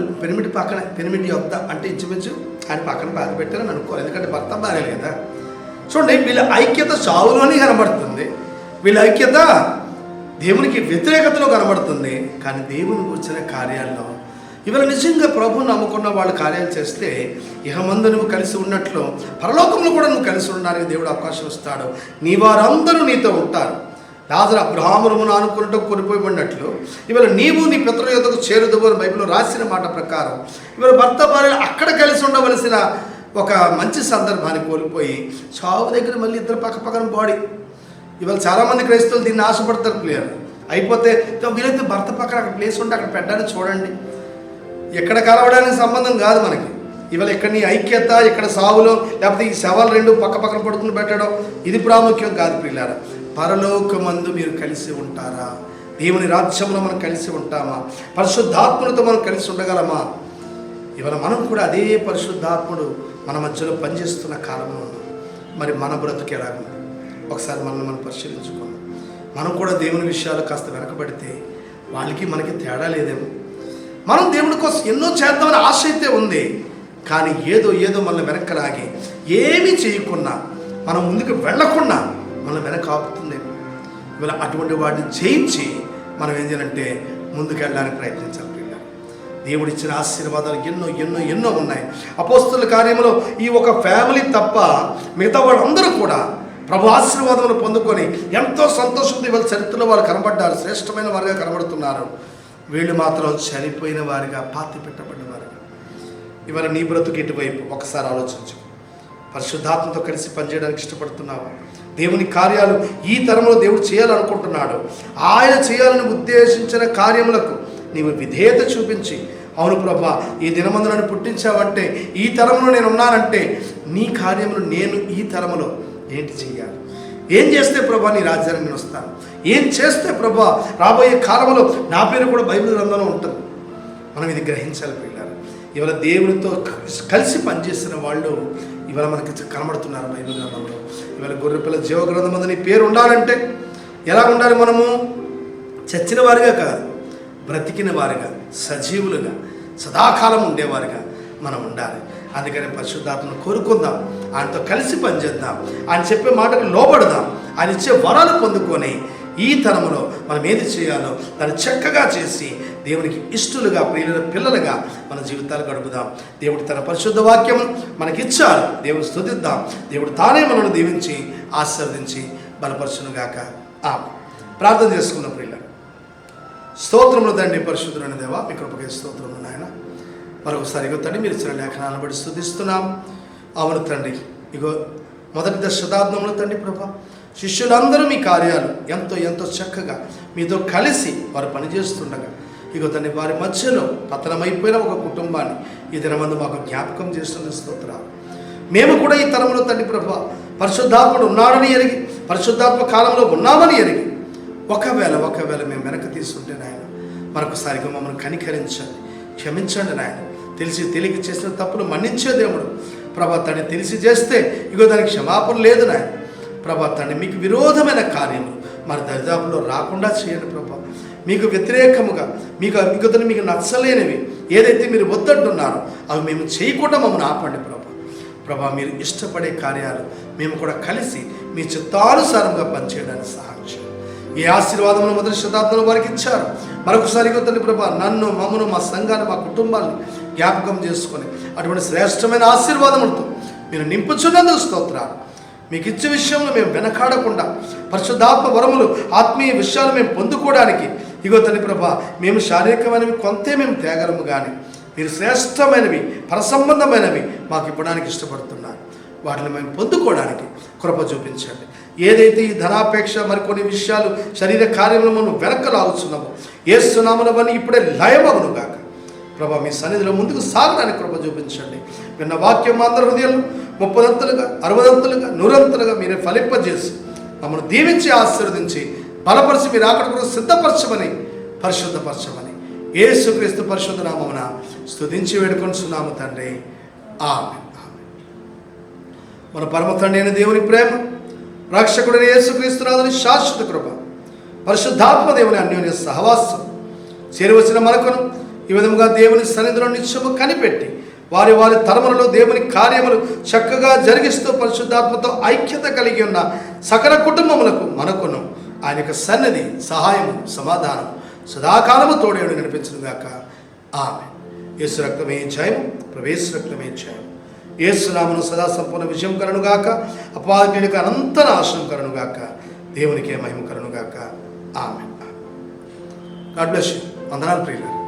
పెనిమిటి యొద్ద అంటే ఇంచుమించు ఆయన పక్కన పాతి పెట్టారని అనుకోవాలి, ఎందుకంటే భర్త భార్య కదా. చూడండి, వీళ్ళ ఐక్యత చావులోనే కనబడుతుంది, వీళ్ళ ఐక్యత దేవునికి వ్యతిరేకతలో కనబడుతుంది. కానీ దేవుని కూర్చున్న కార్యాల్లో ఇవాళ నిజంగా ప్రభువుని నమ్ముకున్న వాళ్ళు కార్యాలు చేస్తే ఇహమందు నువ్వు కలిసి ఉన్నట్లు పరలోకంలో కూడా నువ్వు కలిసి ఉండడానికి దేవుడు అవకాశం ఇస్తాడు. నీ వారందరూ నీతో ఉంటారు. లాజరు అబ్రహామును ఆనుకున్నట్టు కొనిపోయబడినట్లు ఇవాళ నీవు నీ పితరుల యొద్దకు చేరుదువు అని బైబిల్లో రాసిన మాట ప్రకారం ఇవాళ భర్త భార్యలు అక్కడ కలిసి ఉండవలసిన ఒక మంచి సందర్భాన్ని కోల్పోయి చావు దగ్గర మళ్ళీ ఇద్దరు పక్కన బాడీ. ఇవాళ చాలామంది క్రైస్తవులు దీన్ని ఆశపడతారు. క్లియర్ అయిపోతే వీలైతే భర్త పక్కన అక్కడ ప్లేస్ ఉంటే అక్కడ పెట్టడానికి చూడండి. ఎక్కడ కలవడానికి సంబంధం కాదు మనకి. ఇవాళ ఇక్కడ నీ ఐక్యత, ఇక్కడ సావులో లేకపోతే ఈ శవాలు రెండు పక్కన పడుకుని పెట్టడం ఇది ప్రాముఖ్యం కాదు ప్రియులారా. పరలోకమందు మీరు కలిసి ఉంటారా? దేవుని రాజ్యంలో మనం కలిసి ఉంటామా? పరిశుద్ధాత్ములతో మనం కలిసి ఉండగలమా? ఇవాళ మనం కూడా అదే పరిశుద్ధాత్ముడు మన మధ్యలో పనిచేస్తున్న కాలంలో ఉన్నాం. మరి మన బ్రతుకు ఎలాగుంది? ఒకసారి మనం పరిశీలించుకోండి. మనం కూడా దేవుని విషయాలు కాస్త వెనకబడితే వాళ్ళకి మనకి తేడా లేదేమో. మనం దేవుడి కోసం ఎన్నో చేద్దామని ఆశ అయితే ఉంది, కానీ ఏదో మన వెనక్కలాగి ఏమీ చేయకుండా మనం ముందుకు వెళ్ళకుండా మన వెనక ఆపుతుందేమో. ఇవాళ అటువంటి వాటిని జయించి మనం ఏం చేయాలంటే ముందుకు వెళ్ళడానికి ప్రయత్నించాలి. దేవుడిచ్చిన ఆశీర్వాదాలు ఎన్నో ఉన్నాయి. అపోస్తలుల కార్యంలో ఈ ఒక ఫ్యామిలీ తప్ప మిగతా వాళ్ళందరూ కూడా ప్రభు ఆశీర్వాదములు పొందుకొని ఎంతో సంతోషంతో ఇవాళ చరిత్రలో వారు కనబడ్డారు, శ్రేష్టమైన వారిగా కనబడుతున్నారు. వీళ్ళు మాత్రం చనిపోయిన వారిగా, పాతి పెట్టబడ్డ వారిగా. ఇవాళ నీ బ్రతుకు ఇటువైపు ఒకసారి ఆలోచించు. పరిశుద్ధాత్మతో కలిసి పనిచేయడానికి ఇష్టపడుతున్నావా? దేవుని కార్యాలు ఈ తరంలో దేవుడు చేయాలనుకుంటున్నాడు. ఆయన చేయాలని ఉద్దేశించిన కార్యములకు నీవు విధేయత చూపించి, అవును ప్రభా ఈ దినమందు నన్ను పుట్టించావంటే, ఈ తరంలో నేను ఉన్నానంటే నీ కార్యములు నేను ఈ తరములో ఏంటి చేయాలి? ఏం చేస్తే ప్రభా నీ రాజ్యానికి నేను వస్తాను? ఏం చేస్తే ప్రభా రాబోయే కాలంలో నా పేరు కూడా బైబిల్ గ్రంథంలో ఉంటుంది? మనం ఇది గ్రహించాలి పిల్లలు. ఇవాళ దేవునితో కలిసి పనిచేసిన వాళ్ళు ఇవాళ మనకి కనబడుతున్నారు బైబిల్ గ్రంథంలో. ఇవాళ గొర్రెపిల్ల జీవ గ్రంథం నీ పేరు ఉండాలంటే ఎలా ఉండాలి? మనము చచ్చిన వారిగా కాదు, బ్రతికిన వారిగా, సజీవులుగా, సదాకాలం ఉండేవారిగా మనం ఉండాలి. అందుకని పరిశుద్ధాత్మను కోరుకుందాం, ఆయనతో కలిసి పనిచేద్దాం, ఆయన చెప్పే మాటకు లోబడదాం, ఆయన ఇచ్చే వరాలు పొందుకొని ఈ తరములో మనం ఏది చేయాలో దాన్ని చక్కగా చేసి దేవునికి ఇష్టలుగా, ప్రియుల పిల్లలుగా మన జీవితాలు గడుపుదాం. దేవుడు తన పరిశుద్ధ వాక్యం మనకిచ్చారు, దేవుడు స్తుతిద్దాం. దేవుడు తానే మనల్ని దీవించి ఆశీర్వదించి బలపరచునుగాక. ప్రార్థన చేసుకున్న ప్రియుల స్తోత్రములు తండ్రి, పరిశుద్ధులైన దేవా మీ కృపకే స్తోత్రములు నాయన. మరొకసారి ఇగో తండ్రి మీరు ఇచ్చిన లేఖనాలను బట్టి స్తుతిస్తున్నాం. అవును తండ్రి, ఇగో మొదటి శతాబ్దంలో తండ్రి ప్రభా శిష్యులందరూ మీ కార్యాలు ఎంతో చక్కగా మీతో కలిసి వారు పనిచేస్తుండగా ఇగో తండ్రి వారి మధ్యలో పతనమైపోయిన ఒక కుటుంబాన్ని ఈ దినమందు మాకు జ్ఞాపకం చేస్తున్న స్తోత్రాలు. మేము కూడా ఈ తరంలో తండ్రి ప్రభా పరిశుద్ధాత్ముడు ఉన్నాడని ఎరిగి పరిశుద్ధాత్మ కాలంలో ఉన్నామని ఎరిగి ఒకవేళ మేము వెనక్కి తీసుకుంటే నాయన మరొకసారిగా మమ్మల్ని కనికరించండి, క్షమించండి నాయన. తెలిసి తెలియక చేసిన తప్పులు మన్నించే దేవుడు ప్రభా తండ్రి. తెలిసి చేస్తే ఇగో దానికి క్షమాపణ లేదు నాయన ప్రభా తండ్రి. మీకు విరోధమైన కార్యములు మరి దరిదాపులో రాకుండా చేయండి ప్రభా. మీకు వ్యతిరేకముగా మీకు నచ్చలేనివి ఏదైతే మీరు వద్దంటున్నారో అవి మేము చేయకుండా మమ్మల్ని ఆపండి ప్రభా. మీరు ఇష్టపడే కార్యాలు మేము కూడా కలిసి మీ చిత్తానుసారంగా పనిచేయడానికి సహాయం చేయండి. ఏ ఆశీర్వాదములు మొదటి శతాబ్దంలో వారికి ఇచ్చారు మరొకసారి తండ్రి ప్రభా నన్ను, మమ్మను, మా సంఘాన్ని, మా కుటుంబాన్ని జ్ఞాపకం చేసుకొని అటువంటి శ్రేష్టమైన ఆశీర్వాదములతో మీరు నింపుచున్నందుకు స్తోత్రాలు. మీకు ఇచ్చే విషయంలో మేము వెనకాడకుండా పరిశుద్ధాత్మ వరములు, ఆత్మీయ విషయాలు మేము పొందుకోవడానికి ఇగో తండ్రి ప్రభా మేము శారీరకమైనవి కొంతే మేము తేగలము, కానీ మీరు శ్రేష్టమైనవి, పరసంబంధమైనవి మాకు ఇవ్వడానికి ఇష్టపడుతున్నారు. వాటిని మేము పొందుకోవడానికి కృప చూపించండి. ఏదైతే ఈ ధనాపేక్ష మరికొన్ని విషయాలు శరీర కార్యములు మనం వెనక్కి లాగుతున్నామో యేసు నామమున ఇప్పుడే లయమగును గాక ప్రభా. మీ సన్నిధిలో ముందుకు సాగడానికి కృప చూపించండి. విన్న వాక్యం అందరి హృదయాలు 30 60 100 మీరే ఫలింపజేసి మమ్మల్ని దీవించి ఆశీర్వదించి బలపరిచి మీరు అక్కడ కూడా సిద్ధపరచమని, పరిశుద్ధపరచమని యేసుక్రీస్తు పరిశుద్ధ నామమున స్తుతించి వేడుకొంటున్నాము తండ్రి. ఆమేన్. మన పరమ తండ్రి అయిన దేవుని ప్రేమ, రక్షకుడైన యేసుక్రీస్తునాథుని శాశ్వత కృప, పరిశుద్ధాత్మ దేవుని అన్యోన్య సహవాసం చేరవచ్చిన మనకును ఈ విధముగా దేవుని సన్నిధిలో నిత్యము కనిపెట్టి వారి తరములలో దేవుని కార్యములు చక్కగా జరిగిస్తూ పరిశుద్ధాత్మతో ఐక్యత కలిగి ఉన్న సకల కుటుంబములకు మనకును ఆయన యొక్క సన్నిధి, సహాయము, సమాధానం సదాకాలము తోడేడు కనిపించును గాక. ఆమేన్. యేసు రక్తమే జయము, ప్రవేశ రక్తమే జయము. యేసు నామమున సదా సంపూర్ణ విజయం కలుగుగాక. అపవాదికి అనంత నాశనం కలుగుగాక. దేవునికే మహిమ కలుగుగాక. ఆమేన్. God bless you. వందనాలు ప్రియులారా.